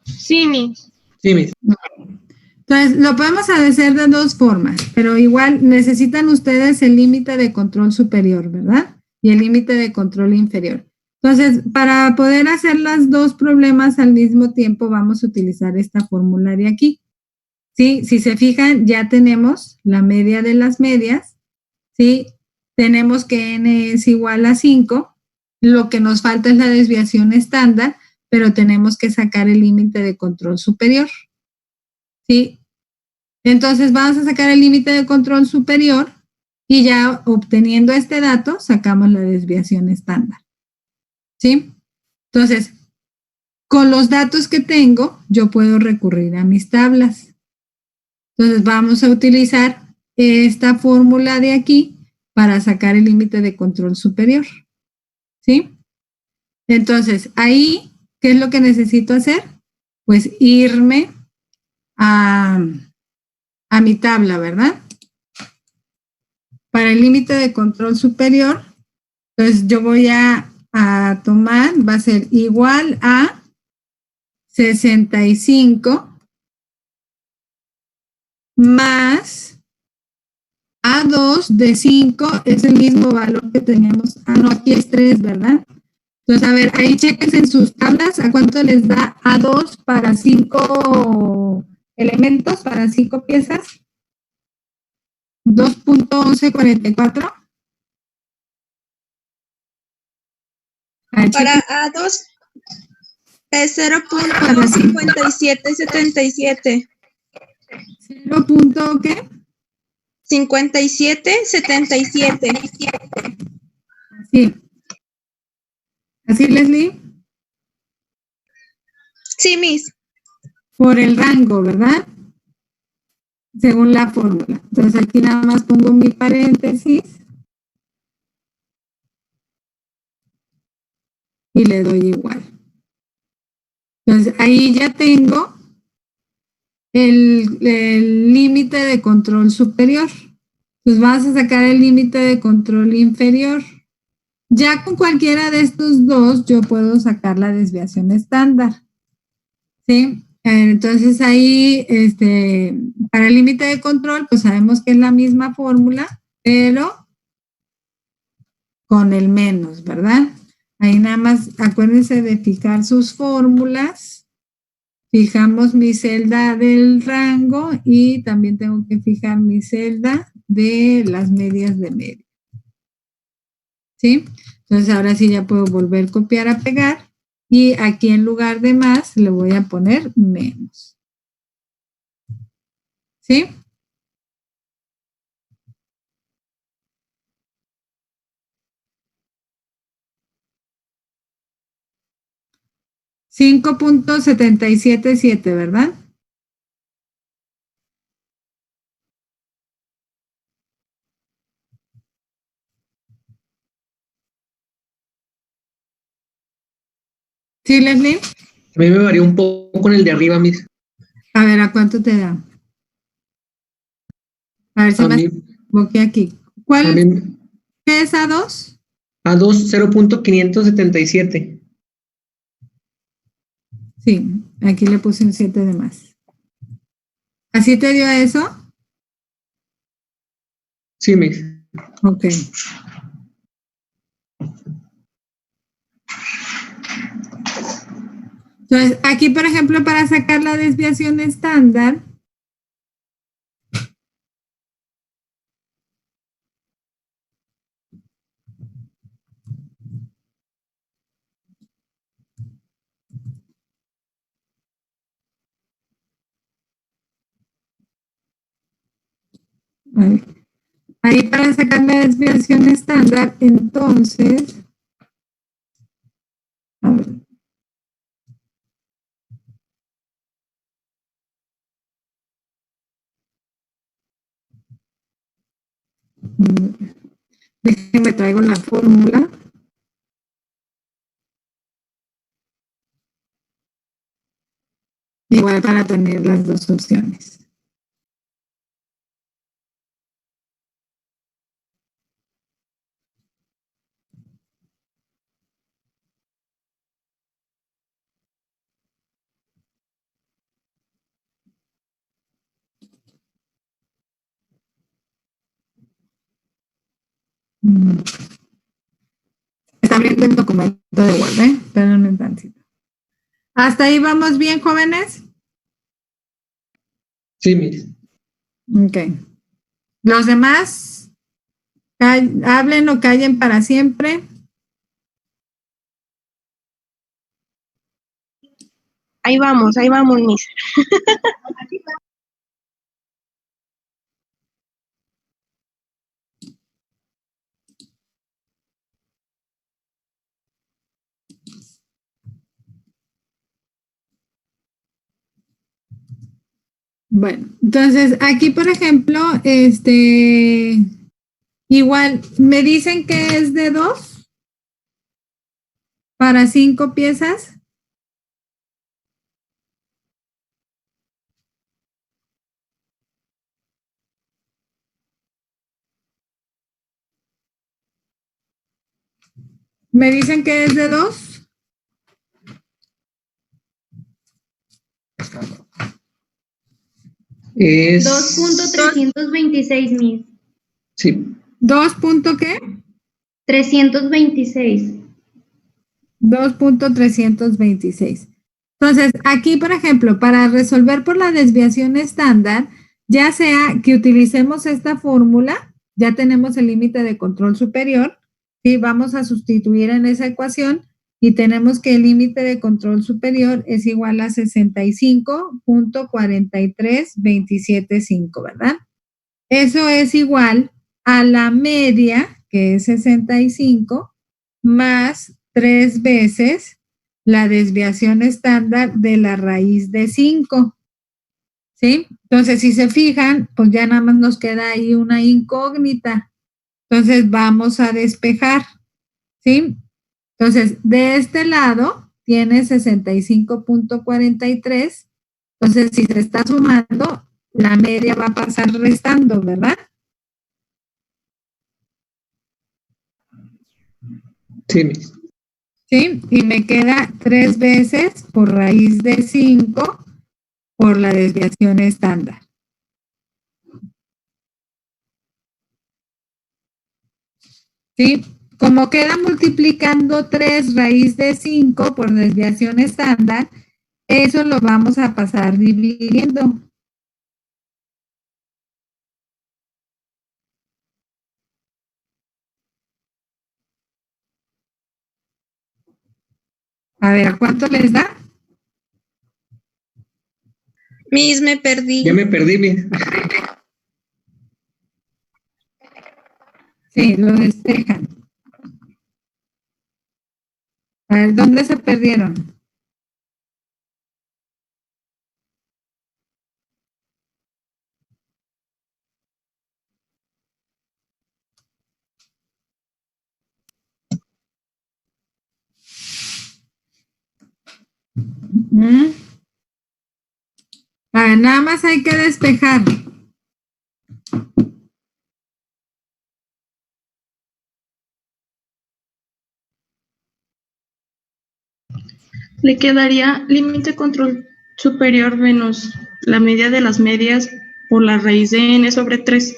S3: Sí, Miss.
S2: Sí, Miss.
S1: Entonces, lo podemos hacer de dos formas, pero igual necesitan ustedes el límite de control superior, ¿verdad? Y el límite de control inferior. Entonces, para poder hacer los dos problemas al mismo tiempo, vamos a utilizar esta fórmula de aquí. ¿Sí? Si se fijan, ya tenemos la media de las medias, ¿sí? Tenemos que n es igual a 5. Lo que nos falta es la desviación estándar, pero tenemos que sacar el límite de control superior. ¿Sí? Entonces vamos a sacar el límite de control superior y ya obteniendo este dato sacamos la desviación estándar. ¿Sí? Entonces, con los datos que tengo, yo puedo recurrir a mis tablas. Entonces vamos a utilizar esta fórmula de aquí para sacar el límite de control superior. ¿Sí? Entonces, ahí, ¿qué es lo que necesito hacer? Pues irme a mi tabla, ¿verdad? Para el límite de control superior, entonces yo voy a tomar, va a ser igual a 65 más A2 de 5 es el mismo valor que teníamos. No, aquí es 3, ¿verdad? Entonces, a ver, ahí chequen en sus tablas a cuánto les da A2 para 5 elementos, para 5 piezas. 2.1144.
S3: Para A2 es 0.5777.
S1: ¿0. qué?
S3: 5777.
S1: Sí. ¿Así, Leslie?
S3: Sí, Miss.
S1: Por el rango, ¿verdad? Según la fórmula. Entonces aquí nada más pongo mi paréntesis y le doy igual. Entonces ahí ya tengo el límite de control superior. Entonces vas a sacar el límite de control inferior. Ya con cualquiera de estos dos yo puedo sacar la desviación estándar. ¿Sí? Entonces ahí, para el límite de control, pues sabemos que es la misma fórmula, pero con el menos, ¿verdad? Ahí nada más acuérdense de fijar sus fórmulas. Fijamos mi celda del rango y también tengo que fijar mi celda de las medias de media. ¿Sí? Entonces ahora sí ya puedo volver a copiar a pegar y aquí en lugar de más le voy a poner menos. ¿Sí? $5.777, ¿verdad? ¿Sí, Leslie?
S2: A mí me varió un poco con el de arriba, Miss.
S1: A ver, ¿a cuánto te da? A ver si
S2: A
S1: me
S2: mí,
S1: equivoqué aquí.
S2: a
S1: ¿Cuál
S2: mí,
S1: es A2?
S2: a 0.577.
S1: Sí, aquí le puse un 7 de más. ¿Así te dio eso?
S2: Sí, Miss.
S1: Ok. Entonces, aquí, por ejemplo, para sacar la desviación estándar, vale. Ahí para sacar la desviación estándar, entonces, a ver. Déjenme traigo la fórmula. Igual para tener las dos opciones. Está abriendo el documento de Word, ¿eh? Espérenme un tantito. ¿Hasta ahí vamos bien, jóvenes?
S2: Sí, Miss.
S1: Ok. Los demás, hablen o callen para siempre.
S3: Ahí vamos, Miss.
S1: Bueno, entonces aquí, por ejemplo, igual, me dicen que es de 2 para 5 piezas. Me dicen que es de 2.
S2: Es.
S6: 2.326, Miss.
S2: Sí.
S1: ¿2 punto qué?
S6: 326.
S1: 2.326. Entonces, aquí, por ejemplo, para resolver por la desviación estándar, ya sea que utilicemos esta fórmula, ya tenemos el límite de control superior, y vamos a sustituir en esa ecuación y tenemos que el límite de control superior es igual a 65.43275, ¿verdad? Eso es igual a la media, que es 65, más 3 veces la desviación estándar de la raíz de 5. ¿Sí? Entonces, si se fijan, pues ya nada más nos queda ahí una incógnita. Entonces, vamos a despejar. ¿Sí? Entonces, de este lado tiene 65.43. Entonces, si se está sumando, la media va a pasar restando, ¿verdad?
S2: Sí, Miss.
S1: ¿Sí? Y me queda 3 veces por raíz de 5 por la desviación estándar. ¿Sí? Como queda multiplicando 3 raíz de 5 por desviación estándar, eso lo vamos a pasar dividiendo. A ver, ¿a cuánto les da?
S3: Miss, me perdí.
S2: Ya me perdí, Miss.
S1: Sí, lo despejan. A ver, ¿dónde se perdieron? ¿Mm? A ver, nada más hay que despejar.
S5: Le quedaría límite control superior menos la media de las medias por la raíz de n sobre 3.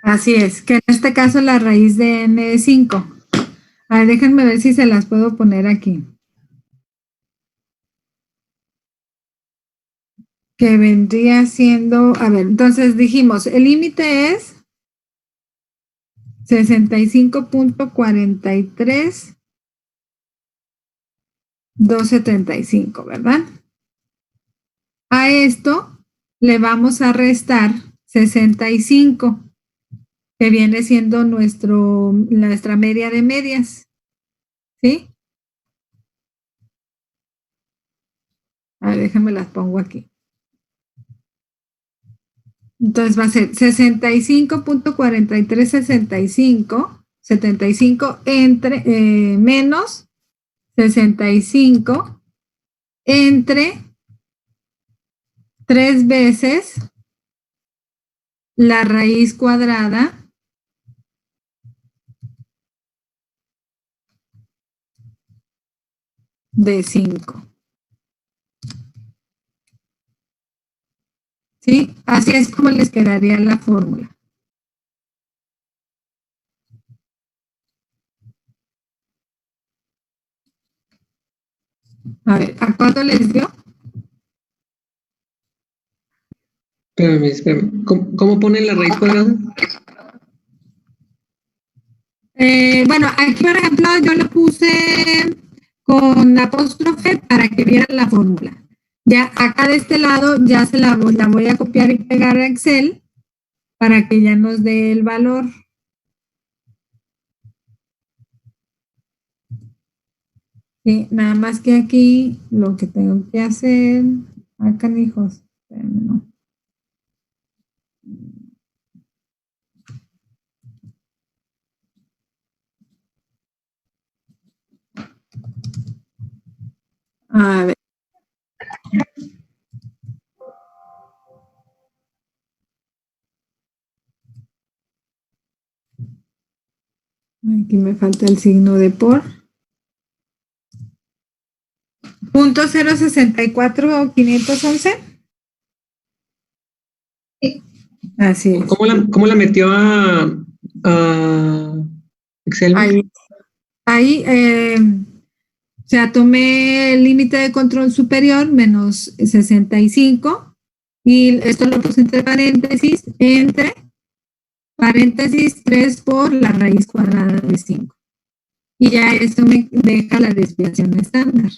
S1: Así es, que en este caso la raíz de n es 5. A ver, déjenme ver si se las puedo poner aquí. Que vendría siendo, a ver, entonces dijimos, el límite es 65.43, 275, ¿verdad? A esto le vamos a restar 65, que viene siendo nuestra media de medias, ¿sí? A ver, déjenme las pongo aquí. Entonces va a ser 65.4365, 75 entre menos 65 entre 3 veces la raíz cuadrada de 5. ¿Sí? Así es como les quedaría la fórmula. A ver, ¿a cuánto les dio?
S2: Espérame, Miss, espérame. ¿Cómo ponen la raíz cuadrada?
S1: Bueno, aquí por ejemplo yo lo puse con apóstrofe para que vieran la fórmula. Ya acá de este lado ya la voy a copiar y pegar a Excel para que ya nos dé el valor. Sí, nada más que aquí lo que tengo que hacer, acá hijos, no. A ver. Aquí me falta el signo de por. Punto 064,511. Así es.
S2: ¿Cómo la metió a Excel, Miss?
S1: Ahí o sea, tomé el límite de control superior menos 65 y esto lo puse entre paréntesis 3 por la raíz cuadrada de 5. Y ya esto me deja la desviación estándar.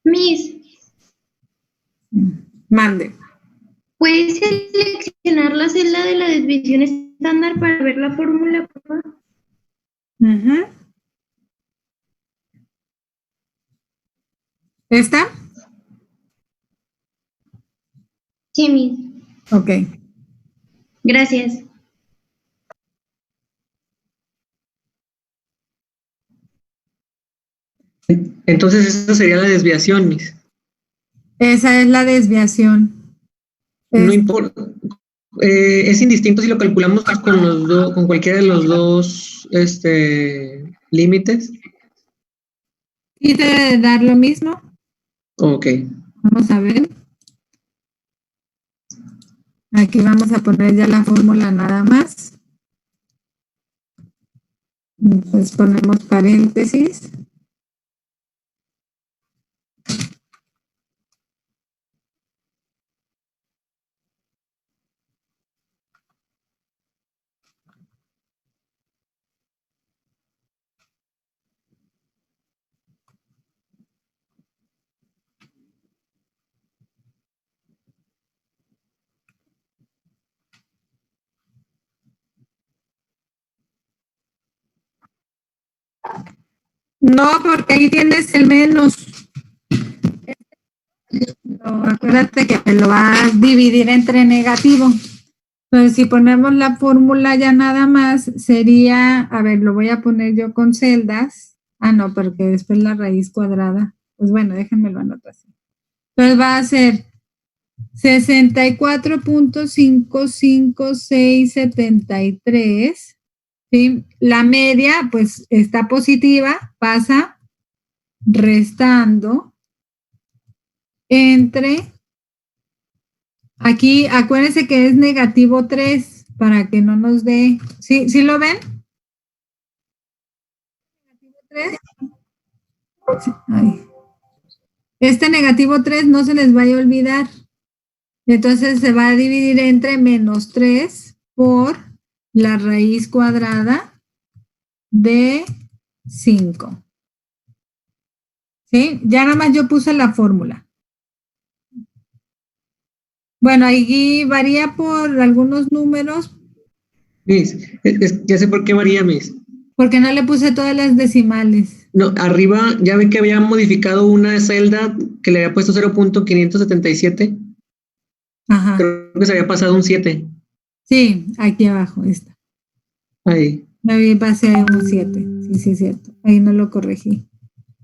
S6: Miss,
S1: Mande.
S6: ¿puedes seleccionar la celda de la desviación estándar para ver la fórmula, por favor?
S1: Ujú. ¿Esta?
S6: Sí, Miss.
S1: Ok.
S6: Gracias.
S2: Entonces esa sería la desviación, Miss.
S1: Esa es la desviación.
S2: No importa. Es indistinto si lo calculamos con con cualquiera de los dos límites.
S1: Y debe dar lo mismo.
S2: Ok.
S1: Vamos a ver. Aquí vamos a poner ya la fórmula nada más. Entonces ponemos paréntesis. No, porque ahí tienes el menos. No, acuérdate que lo va a dividir entre negativo. Entonces, si ponemos la fórmula ya nada más, sería, a ver, lo voy a poner yo con celdas. Ah, no, porque después la raíz cuadrada. Pues bueno, déjenmelo anotar así. Entonces va a ser 64.55673. ¿Sí? La media, pues está positiva, pasa restando entre, aquí acuérdense que es negativo 3 para que no nos dé, ¿sí, ¿sí lo ven? Negativo 3. Sí, ay. Este negativo 3 no se les vaya a olvidar. Entonces se va a dividir entre menos 3 por la raíz cuadrada de 5. ¿Sí? Ya nada más yo puse la fórmula. Bueno, ahí varía por algunos números.
S2: Miss, ya sé por qué varía, Miss.
S1: Porque no le puse todas las decimales.
S2: No, arriba ya ve que había modificado una celda que le había puesto 0.577.
S1: Ajá.
S2: Creo que se había pasado un 7.
S1: Sí, aquí abajo está.
S2: Ahí.
S1: Me pasé a un 7. Sí, sí, es cierto. Ahí no lo corregí.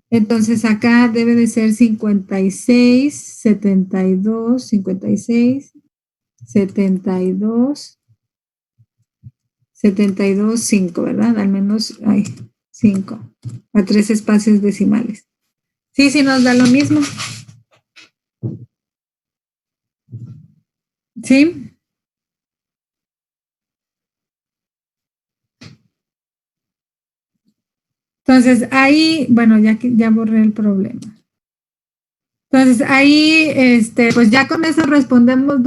S1: Entonces acá debe de ser 56, 72, 56, 72, 72, 5, ¿verdad? Al menos hay 5 a 3 espacios decimales. Sí, sí nos da lo mismo. ¿Sí? Entonces ahí, bueno, ya borré el problema. Entonces ahí, pues ya con eso respondemos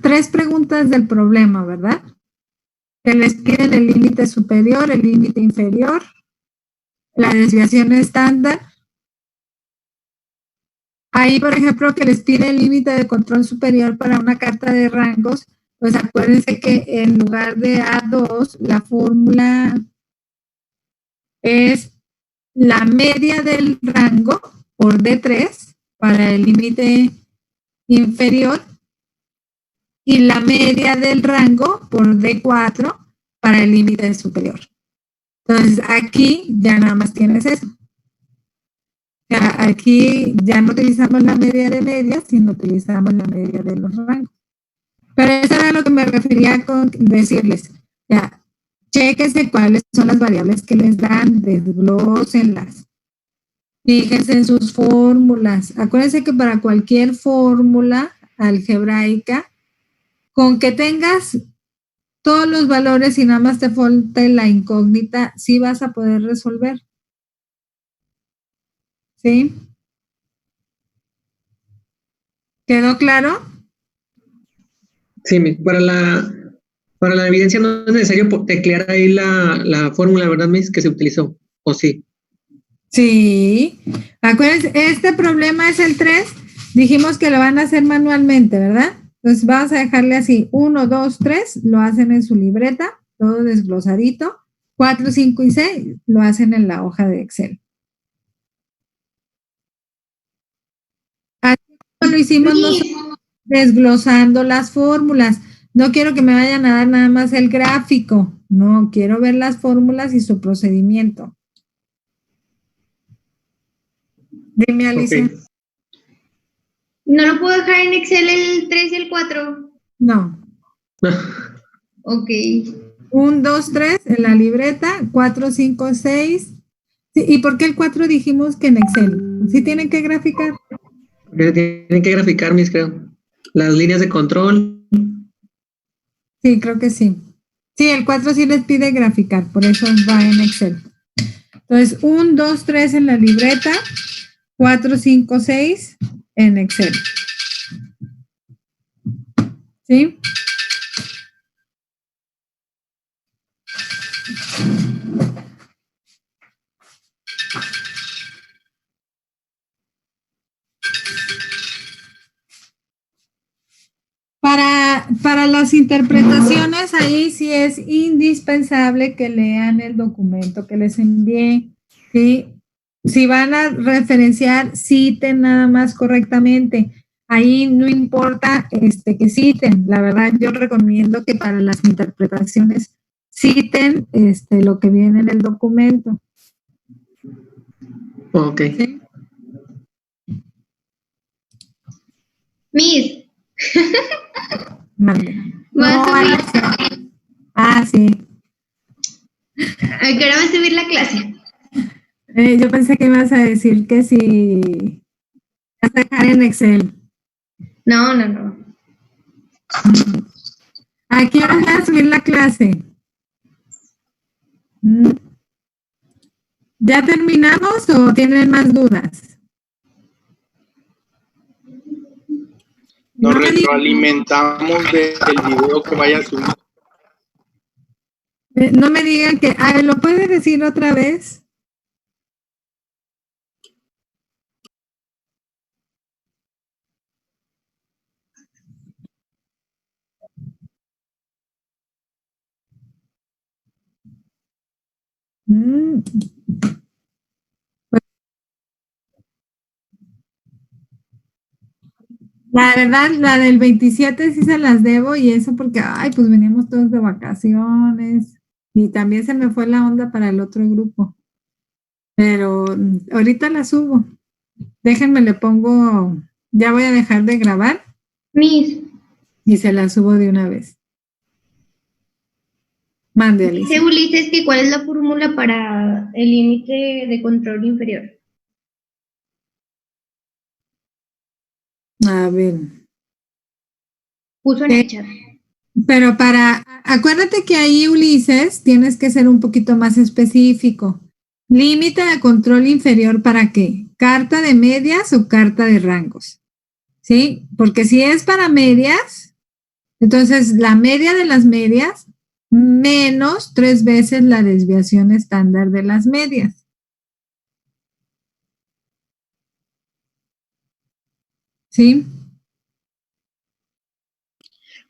S1: tres preguntas del problema, ¿verdad? Que les piden el límite superior, el límite inferior, la desviación estándar. Ahí, por ejemplo, que les pide el límite de control superior para una carta de rangos, pues acuérdense que en lugar de A2, la fórmula es la media del rango por D3 para el límite inferior y la media del rango por D4 para el límite superior. Entonces, aquí ya nada más tienes eso. Aquí ya no utilizamos la media de medias, sino utilizamos la media de los rangos. Pero eso era lo que me refería con decirles. Ya, chéquense cuáles son las variables que les dan, desglósenlas. Fíjense en sus fórmulas. Acuérdense que para cualquier fórmula algebraica, con que tengas todos los valores y nada más te falte la incógnita, sí vas a poder resolver. ¿Sí? ¿Quedó claro?
S2: Sí, Miss. Para la evidencia no es necesario teclear ahí la fórmula, ¿verdad, Miss? Que se utilizó. ¿O sí?
S1: Sí. Acuérdense, este problema es el 3. Dijimos que lo van a hacer manualmente, ¿verdad? Entonces vamos a dejarle así, 1, 2, 3, lo hacen en su libreta, todo desglosadito. 4, 5 y 6 lo hacen en la hoja de Excel. Así como lo hicimos nosotros, desglosando las fórmulas. No quiero que me vayan a dar nada más el gráfico. No, quiero ver las fórmulas y su procedimiento. Dime, Alicia.
S2: Ok.
S6: ¿No lo puedo dejar en Excel el 3 y el 4?
S1: No.
S6: Ok.
S1: 1, 2, 3 en la libreta, 4, 5, 6. Sí, ¿y por qué el 4 dijimos que en Excel? ¿Sí tienen que graficar?
S2: Porque tienen que graficar, mis, creo. Las líneas de control.
S1: Sí, creo que sí. Sí, el 4 sí les pide graficar, por eso va en Excel. Entonces, 1, 2, 3 en la libreta, 4, 5, 6 en Excel. ¿Sí? Para las interpretaciones, ahí sí es indispensable que lean el documento que les envié. ¿Sí? Si van a referenciar, citen nada más correctamente. Ahí no importa que citen. La verdad, yo recomiendo que para las interpretaciones citen lo que viene en el documento.
S2: Ok.
S1: ¿Sí?
S6: Miss,
S1: Mande.
S6: ¿va a
S1: No,
S6: subir?
S1: Alicia. Ah, sí.
S6: ¿A qué hora va a subir la clase?
S1: Yo pensé que ibas a decir que si vas a dejar en Excel.
S6: No, no, no.
S1: ¿A qué hora vas a subir la clase? Mm. ¿Ya terminamos o tienen más dudas?
S4: Nos
S1: No me digan,
S4: retroalimentamos del video que vaya a subir.
S1: no me digan que, ¿lo puedes decir otra vez? Mm. La verdad, la del 27 sí se las debo y eso porque, ay, pues veníamos todos de vacaciones y también se me fue la onda para el otro grupo. Pero ahorita la subo. Déjenme, le pongo, ya voy a dejar de grabar
S6: Miss,
S1: y se la subo de una vez. Mande,
S6: dice
S1: Alicia.
S6: Ulises que cuál es la fórmula para el límite de control inferior.
S1: A ver.
S6: Puso en el chat.
S1: Pero acuérdate que ahí, Ulises, tienes que ser un poquito más específico. Límite de control inferior, ¿para qué? ¿Carta de medias o carta de rangos? ¿Sí? Porque si es para medias, entonces la media de las medias menos 3 veces la desviación estándar de las medias. ¿Sí?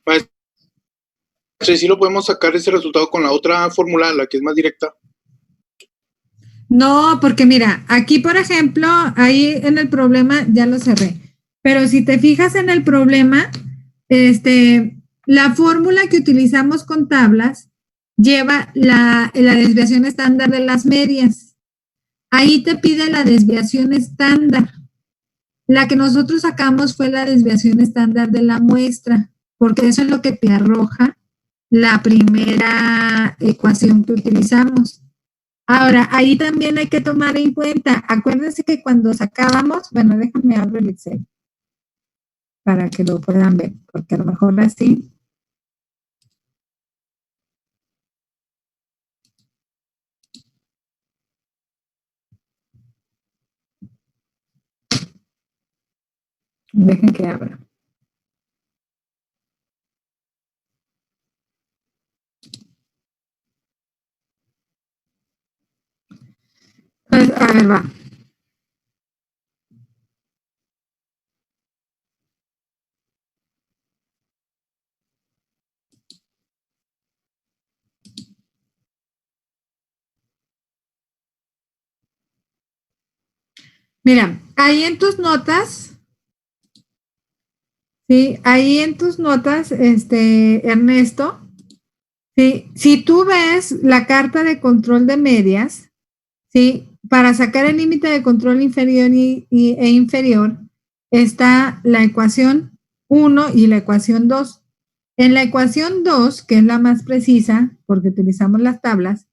S4: Maestro, sí lo podemos sacar ese resultado con la otra fórmula, la que es más directa.
S1: No, porque mira, aquí por ejemplo, ahí en el problema ya lo cerré. Pero si te fijas en el problema, la fórmula que utilizamos con tablas lleva la desviación estándar de las medias. Ahí te pide la desviación estándar. La que nosotros sacamos fue la desviación estándar de la muestra, porque eso es lo que te arroja la primera ecuación que utilizamos. Ahora, ahí también hay que tomar en cuenta, acuérdense que cuando sacábamos, bueno, déjame abrir el Excel para que lo puedan ver, porque a lo mejor así. Dejen que abra. Pues, a ver, va. Mira, ahí en tus notas, sí, ahí en tus notas, Ernesto, sí, si tú ves la carta de control de medias, sí, para sacar el límite de control inferior e inferior, está la ecuación 1 y la ecuación 2. En la ecuación 2, que es la más precisa, porque utilizamos las tablas,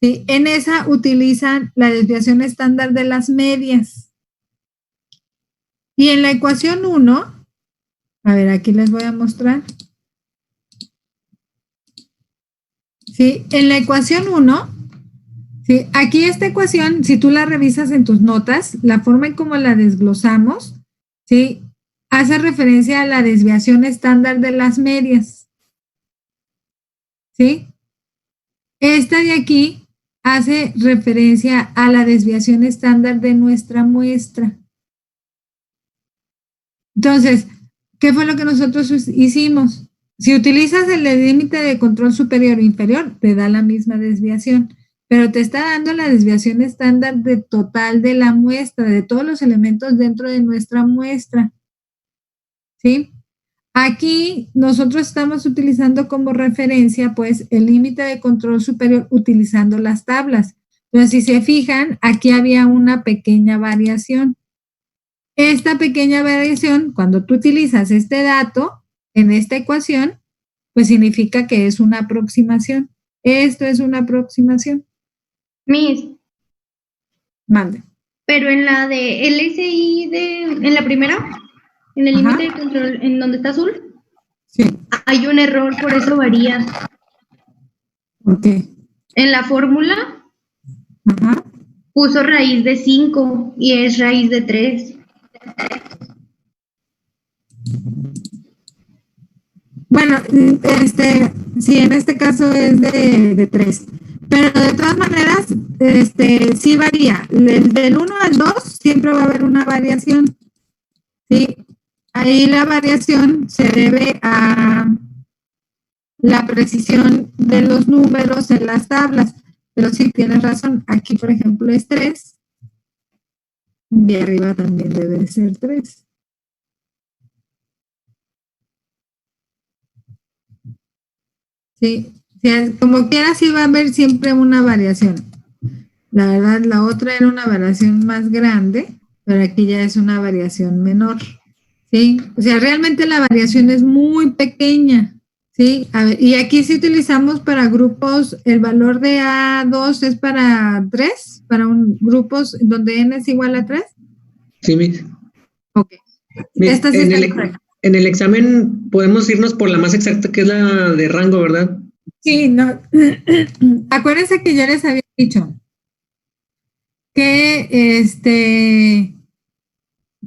S1: ¿sí? En esa utilizan la desviación estándar de las medias. Y en la ecuación 1, a ver, aquí les voy a mostrar. ¿Sí? En la ecuación 1, ¿sí? Aquí esta ecuación, si tú la revisas en tus notas, la forma en cómo la desglosamos, ¿sí? Hace referencia a la desviación estándar de las medias. ¿Sí? Esta de aquí hace referencia a la desviación estándar de nuestra muestra. Entonces, ¿qué fue lo que nosotros hicimos? Si utilizas el límite de control superior o inferior, te da la misma desviación, pero te está dando la desviación estándar de total de la muestra, de todos los elementos dentro de nuestra muestra. ¿Sí? Aquí nosotros estamos utilizando como referencia, pues, el límite de control superior utilizando las tablas. Entonces, si se fijan, aquí había una pequeña variación. Esta pequeña variación, cuando tú utilizas este dato en esta ecuación, pues significa que es una aproximación. Esto es una aproximación.
S6: Miss,
S1: Mande.
S6: pero en la de LSI, en la primera, en el
S1: Ajá.
S6: límite de control, en donde está azul,
S1: Sí.
S6: hay un error, por eso varía.
S1: Ok.
S6: En la fórmula
S1: Ajá.
S6: puso raíz de 5 y es raíz de 3.
S1: Bueno, sí, en este caso es de 3. Pero de todas maneras, sí varía. Del 1 al 2 siempre va a haber una variación. Sí. Ahí la variación se debe a la precisión de los números en las tablas. Pero sí, tienes razón. Aquí, por ejemplo, es 3. Y arriba también debe ser 3. Sí, como quiera, sí va a haber siempre una variación. La verdad, la otra era una variación más grande, pero aquí ya es una variación menor. Sí, o sea, realmente la variación es muy pequeña. Sí, a ver, y aquí sí utilizamos para grupos, el valor de A2 es para 3, para grupos donde N es igual a 3.
S2: Sí, Miss.
S1: Ok.
S2: Miss,
S1: Esta sí está correcta.
S2: en el examen podemos irnos por la más exacta, que es la de rango, ¿verdad?
S1: Sí, no. Acuérdense que yo les había dicho que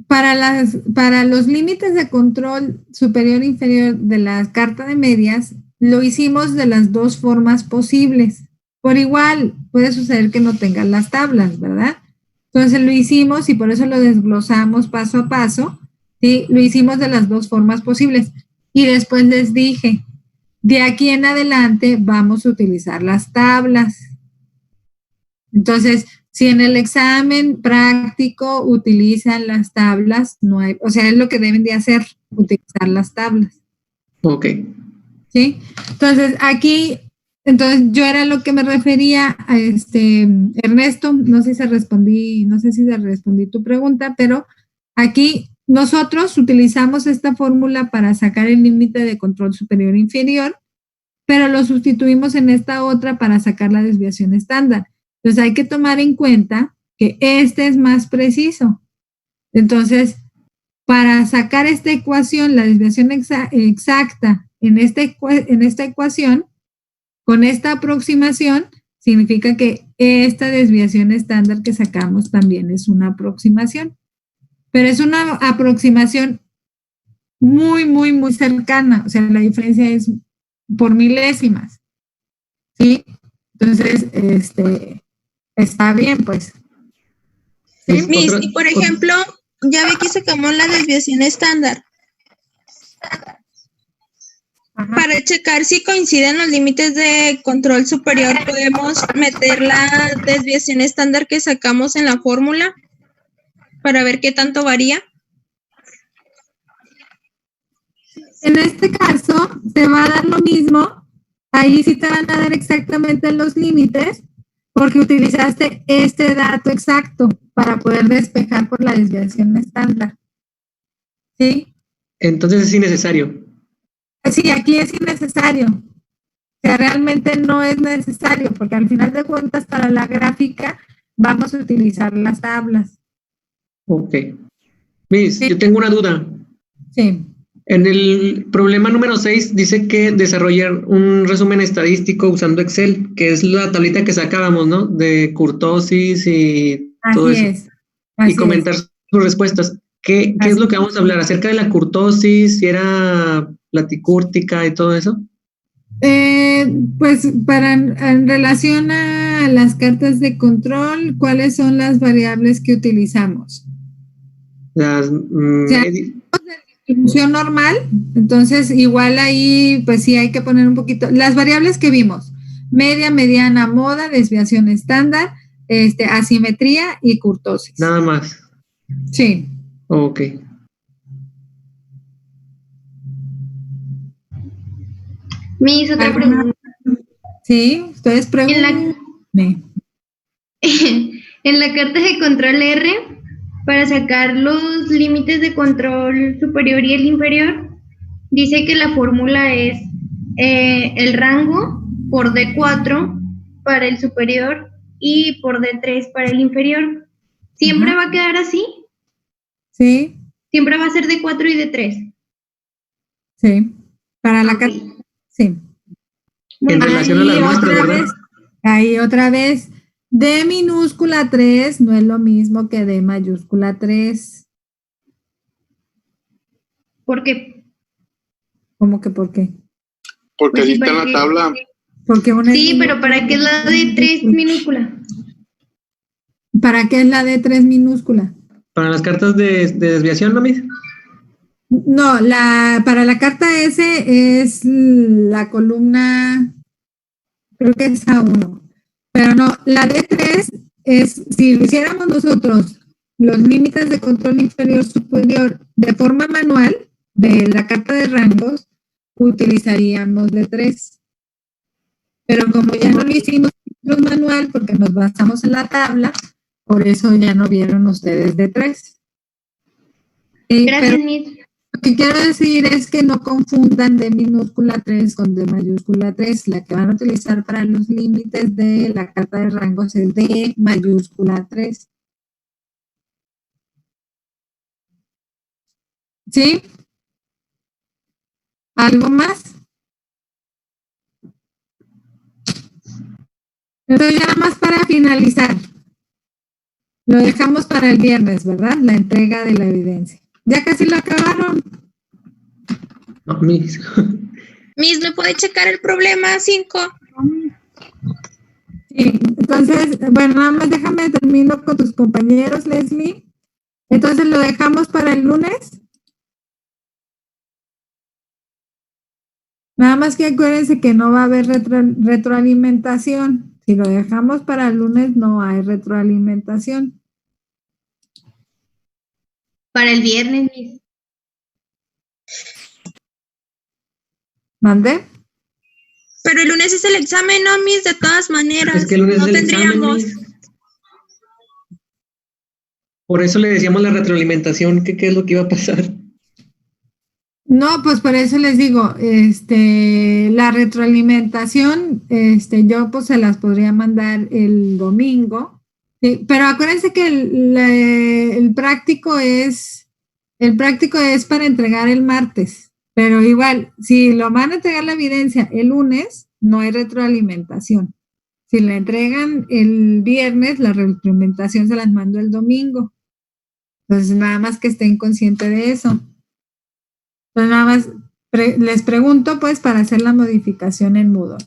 S1: para los límites de control superior e inferior de la carta de medias, lo hicimos de las dos formas posibles. Por igual, puede suceder que no tengan las tablas, ¿verdad? Entonces lo hicimos y por eso lo desglosamos paso a paso, ¿sí? Lo hicimos de las dos formas posibles. Y después les dije, de aquí en adelante vamos a utilizar las tablas. Entonces, si en el examen práctico utilizan las tablas, no hay, o sea, es lo que deben de hacer, utilizar las tablas.
S2: Ok.
S1: ¿Sí? Entonces, aquí, yo era lo que me refería a Ernesto, no sé si respondí tu pregunta, pero aquí nosotros utilizamos esta fórmula para sacar el límite de control superior e inferior, pero lo sustituimos en esta otra para sacar la desviación estándar. Entonces hay que tomar en cuenta que este es más preciso. Entonces, para sacar esta ecuación, la desviación exacta en esta ecuación, con esta aproximación, significa que esta desviación estándar que sacamos también es una aproximación. Pero es una aproximación muy, muy, muy cercana. O sea, la diferencia es por milésimas. ¿Sí? Entonces, está bien, pues. ¿Sí?
S3: Miss, y por ejemplo, ya ve que sacamos la desviación estándar.
S1: Ajá.
S3: Para checar si coinciden los límites de control superior, podemos meter la desviación estándar que sacamos en la fórmula para ver qué tanto varía.
S1: En este caso, te va a dar lo mismo. Ahí sí te van a dar exactamente los límites, porque utilizaste este dato exacto para poder despejar por la desviación estándar. ¿Sí?
S2: Entonces es innecesario.
S1: Sí, aquí es innecesario. O sea, realmente no es necesario, porque al final de cuentas, para la gráfica, vamos a utilizar las tablas.
S2: Ok. Miss,
S1: Sí.
S2: yo tengo una duda.
S1: Sí.
S2: En el problema número 6 dice que desarrollar un resumen estadístico usando Excel, que es la tablita que sacábamos, ¿no? De kurtosis y todo
S1: Así
S2: eso.
S1: es.
S2: Y
S1: Así
S2: comentar sus respuestas. ¿Qué es
S1: Así
S2: lo que vamos a hablar? ¿Acerca de la kurtosis? ¿Si era platicúrtica y todo eso?
S1: Pues en relación a las cartas de control, ¿cuáles son las variables que utilizamos?
S2: Las,
S1: O sea, distribución normal, entonces igual ahí pues sí hay que poner un poquito, las variables que vimos, media, mediana, moda, desviación estándar, asimetría y kurtosis.
S2: nada más.
S1: Sí.
S2: Ok.
S6: Me hizo otra pregunta.
S1: Sí, ustedes
S6: En
S1: pregunten.
S6: en la carta de control R, para sacar los límites de control superior y el inferior, dice que la fórmula es el rango por D4 para el superior y por D3 para el inferior. ¿Siempre va a quedar así?
S1: Sí,
S6: ¿Siempre va a ser D4 y D3?
S1: sí. Para la
S6: Ok.
S1: carta, sí.
S2: En relación a las muestras, ¿verdad?
S1: Ahí otra vez, D minúscula 3 no es lo mismo que D mayúscula 3.
S6: ¿Por qué?
S1: ¿Cómo que por qué?
S4: Porque
S6: Pues
S4: así
S6: sí,
S4: está en
S6: para
S4: la
S6: que-
S4: tabla.
S1: Porque una
S6: Sí,
S1: es
S6: pero ¿para qué es la D3 minúscula?
S1: ¿Para qué es la D3 minúscula?
S2: Para las cartas de desviación, ¿no, Miss?
S1: No, para la carta S es la columna, creo que es A1. Pero no, la D3 es, si lo hiciéramos nosotros, los límites de control inferior superior de forma manual de la carta de rangos, utilizaríamos D3. Pero como ya no lo hicimos manual porque nos basamos en la tabla, por eso ya no vieron ustedes D3.
S6: Gracias,
S1: Pero
S6: Miss.
S1: lo que quiero decir es que no confundan D minúscula 3 con D mayúscula 3. La que van a utilizar para los límites de la carta de rangos es D mayúscula 3. ¿Sí? ¿Algo más? Entonces, ya más para finalizar. Lo dejamos para el viernes, ¿verdad? La entrega de la evidencia. Ya casi lo acabaron.
S2: No, Miss.
S3: Miss, ¿me puede checar el problema 5?
S1: Sí, entonces, bueno, nada más déjame termino con tus compañeros, Leslie. Entonces, ¿lo dejamos para el lunes? Nada más que acuérdense que no va a haber retroalimentación. Si lo dejamos para el lunes, no hay retroalimentación.
S6: Para el viernes, Miss.
S1: ¿Mandé?
S3: Pero el lunes es el examen, ¿no, Miss? De todas maneras.
S2: Es que el lunes
S3: no
S2: es el examen,
S3: tendríamos.
S2: Miss. Por eso le decíamos la retroalimentación, que qué es lo que iba a pasar.
S1: No, pues por eso les digo, la retroalimentación, yo pues se las podría mandar el domingo, ¿sí? Pero acuérdense que el práctico es para entregar el martes, pero igual, si lo van a entregar la evidencia el lunes, no hay retroalimentación. Si la entregan el viernes, la retroalimentación se las mando el domingo. Entonces, nada más que estén conscientes de eso. Entonces, nada más les pregunto, pues, para hacer la modificación en Moodle.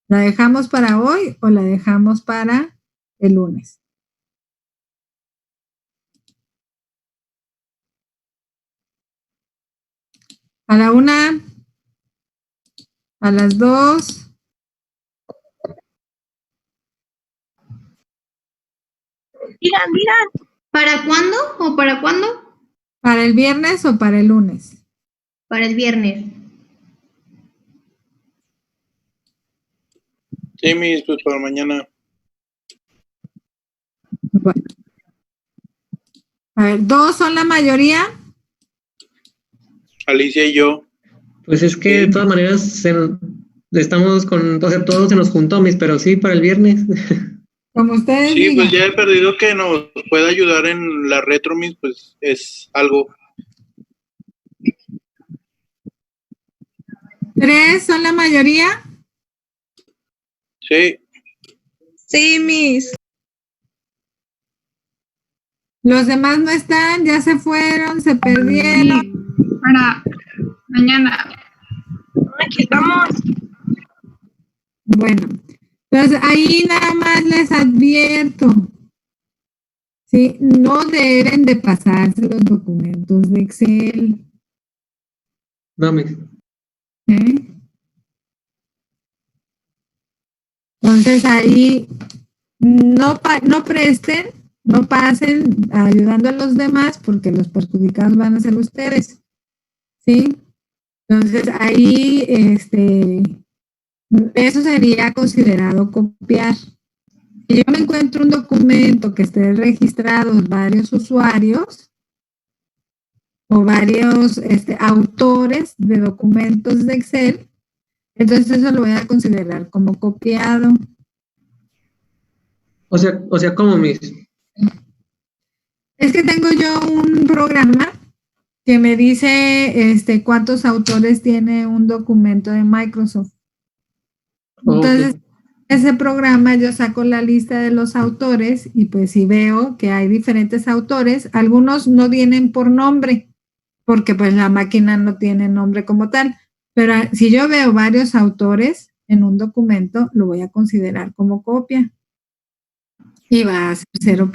S1: ¿La dejamos para hoy o la dejamos para el lunes? A la 1, a las 2.
S3: Digan.
S6: ¿Para cuándo o para cuándo?
S1: ¿Para el viernes o para el lunes?
S6: Para el viernes.
S7: Sí, mis, pues para mañana.
S1: Bueno. A ver, 2 son la mayoría.
S7: Alicia y yo.
S2: Pues es que de todas maneras estamos con, o sea, todo se nos juntó, mis, pero sí, para el viernes.
S1: Como ustedes
S7: Sí,
S1: digan.
S7: pues ya he perdido que nos pueda ayudar en la retro, mis, pues es algo.
S1: 3 son la mayoría.
S7: Sí,
S3: Sí, mis.
S1: Los demás no están, ya se fueron, se perdieron.
S5: Para mañana.
S3: Aquí estamos.
S1: Bueno, entonces ahí nada más les advierto, ¿sí? No deben de pasarse los documentos de Excel,
S2: No, mis.
S1: ¿eh? Entonces ahí no presten, no pasen ayudando a los demás porque los perjudicados van a ser ustedes, ¿sí? Entonces ahí, eso sería considerado copiar. Si yo me encuentro un documento que esté registrados varios usuarios o varios autores de documentos de Excel, entonces eso lo voy a considerar como copiado.
S2: O sea, ¿cómo, mis?
S1: Es que tengo yo un programa que me dice cuántos autores tiene un documento de Microsoft. Entonces,
S2: Ok.
S1: ese programa yo saco la lista de los autores y pues si veo que hay diferentes autores, algunos no vienen por nombre, porque pues la máquina no tiene nombre como tal, pero si yo veo varios autores en un documento, lo voy a considerar como copia y va a ser 0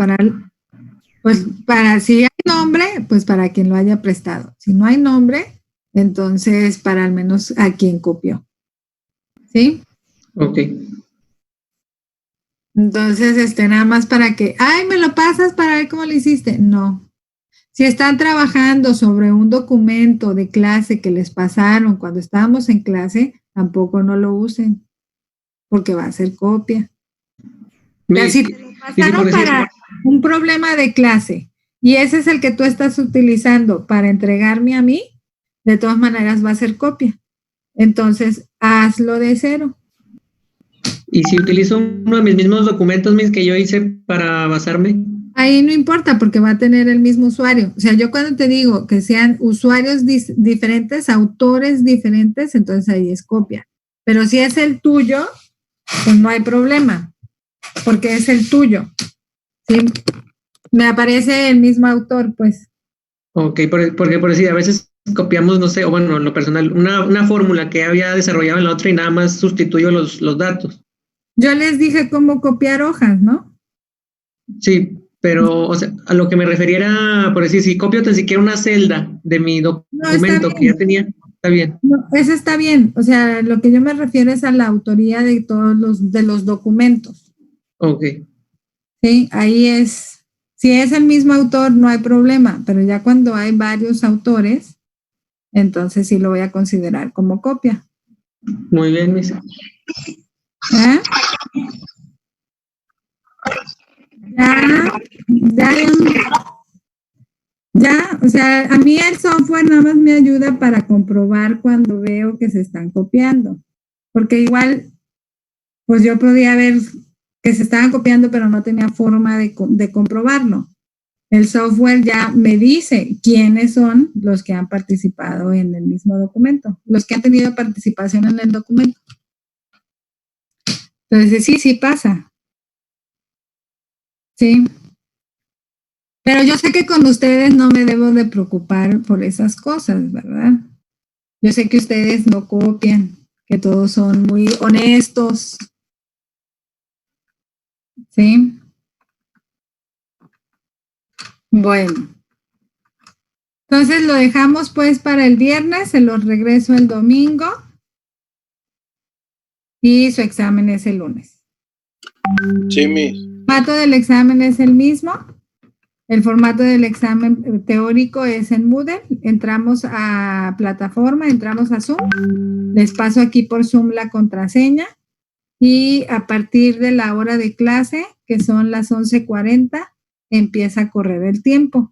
S1: pues para si hay nombre, pues para quien lo haya prestado. Si no hay nombre, entonces para al menos a quien copió. ¿Sí?
S2: Ok.
S1: Entonces, nada más para que, ay, me lo pasas para ver cómo lo hiciste. No. Si están trabajando sobre un documento de clase que les pasaron cuando estábamos en clase, tampoco no lo usen, porque va a ser copia. Ya
S2: Mis,
S1: si te lo
S2: y si
S1: pasaron
S2: por decir,
S1: para un problema de clase y ese es el que tú estás utilizando para entregarme a mí, de todas maneras va a ser copia. Entonces, hazlo de 0.
S2: y si utilizo uno de mis mismos documentos, mis, que yo hice para basarme,
S1: Ahí no importa porque va a tener el mismo usuario. O sea, yo cuando te digo que sean usuarios diferentes, autores diferentes, entonces ahí es copia. Pero si es el tuyo, pues no hay problema, porque es el tuyo. ¿Sí? Me aparece el mismo autor, pues.
S2: ok, porque por decir, a veces copiamos, no sé, o bueno, en lo personal, una fórmula que había desarrollado en la otra y nada más sustituyo los datos.
S1: Yo les dije cómo copiar hojas, ¿no?
S2: Sí, pero, o sea, a lo que me refería era, por decir, si copio tan siquiera una celda de mi
S1: No, está
S2: documento que ya
S1: bien.
S2: tenía, está bien.
S1: No, eso está bien. O sea, lo que yo me refiero es a la autoría de todos los documentos.
S2: Ok,
S1: Sí, ahí es, si es el mismo autor, no hay problema, pero ya cuando hay varios autores, entonces sí lo voy a considerar como copia.
S2: muy bien, mis.
S1: ¿Eh? Ya, o sea, a mí el software nada más me ayuda para comprobar cuando veo que se están copiando, porque igual, pues yo podía ver que se estaban copiando, pero no tenía forma de comprobarlo. El software ya me dice quiénes son los que han participado en el mismo documento, los que han tenido participación en el documento. Entonces, sí pasa. Sí. Pero yo sé que con ustedes no me debo de preocupar por esas cosas, ¿verdad? Yo sé que ustedes no copian, que todos son muy honestos. ¿Sí? Bueno. Entonces lo dejamos pues para el viernes, se los regreso el domingo y su examen es el lunes.
S7: Sí, Miss.
S1: El formato del examen es el mismo. El formato del examen teórico es en Moodle. Entramos a plataforma, entramos a Zoom. Les paso aquí por Zoom la contraseña y a partir de la hora de clase, que son las 11:40, empieza a correr el tiempo.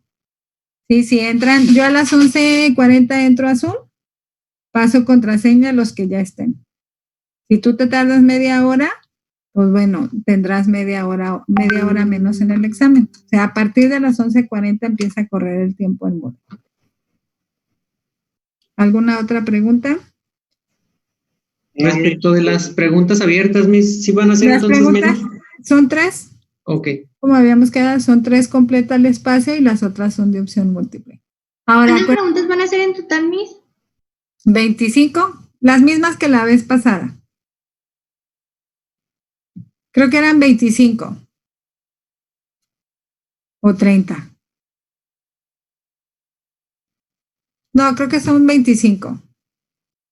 S1: Sí, si entran, yo a las 11:40 entro a Zoom, paso contraseña a los que ya estén. Si tú te tardas media hora, pues bueno, tendrás media hora menos en el examen. O sea, a partir de las 11:40 empieza a correr el tiempo en Moodle. ¿Alguna otra pregunta?
S2: Respecto de las preguntas abiertas, Miss, ¿sí van a ser
S1: Las
S2: entonces
S1: preguntas
S2: menos?
S1: son 3.
S2: Ok.
S1: Como habíamos quedado, son 3, completa el espacio y las otras son de opción múltiple. Ahora,
S6: ¿Cuántas preguntas van a hacer en total, Miss?
S1: 25, las mismas que la vez pasada. Creo que eran 25 o 30. No, creo que son 25.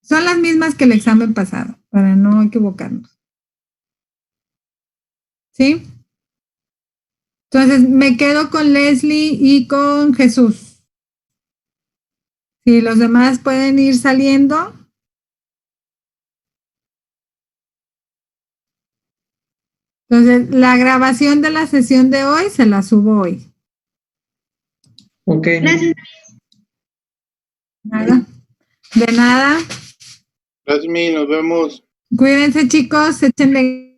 S1: Son las mismas que el examen pasado, para no equivocarnos. ¿Sí? Entonces, me quedo con Leslie y con Jesús. Si los demás pueden ir saliendo. Entonces, la grabación de la sesión de hoy se la subo hoy.
S2: Ok.
S6: Gracias.
S1: Nada. De nada.
S7: Gracias, Miss. Nos vemos.
S1: Cuídense, chicos. Échenle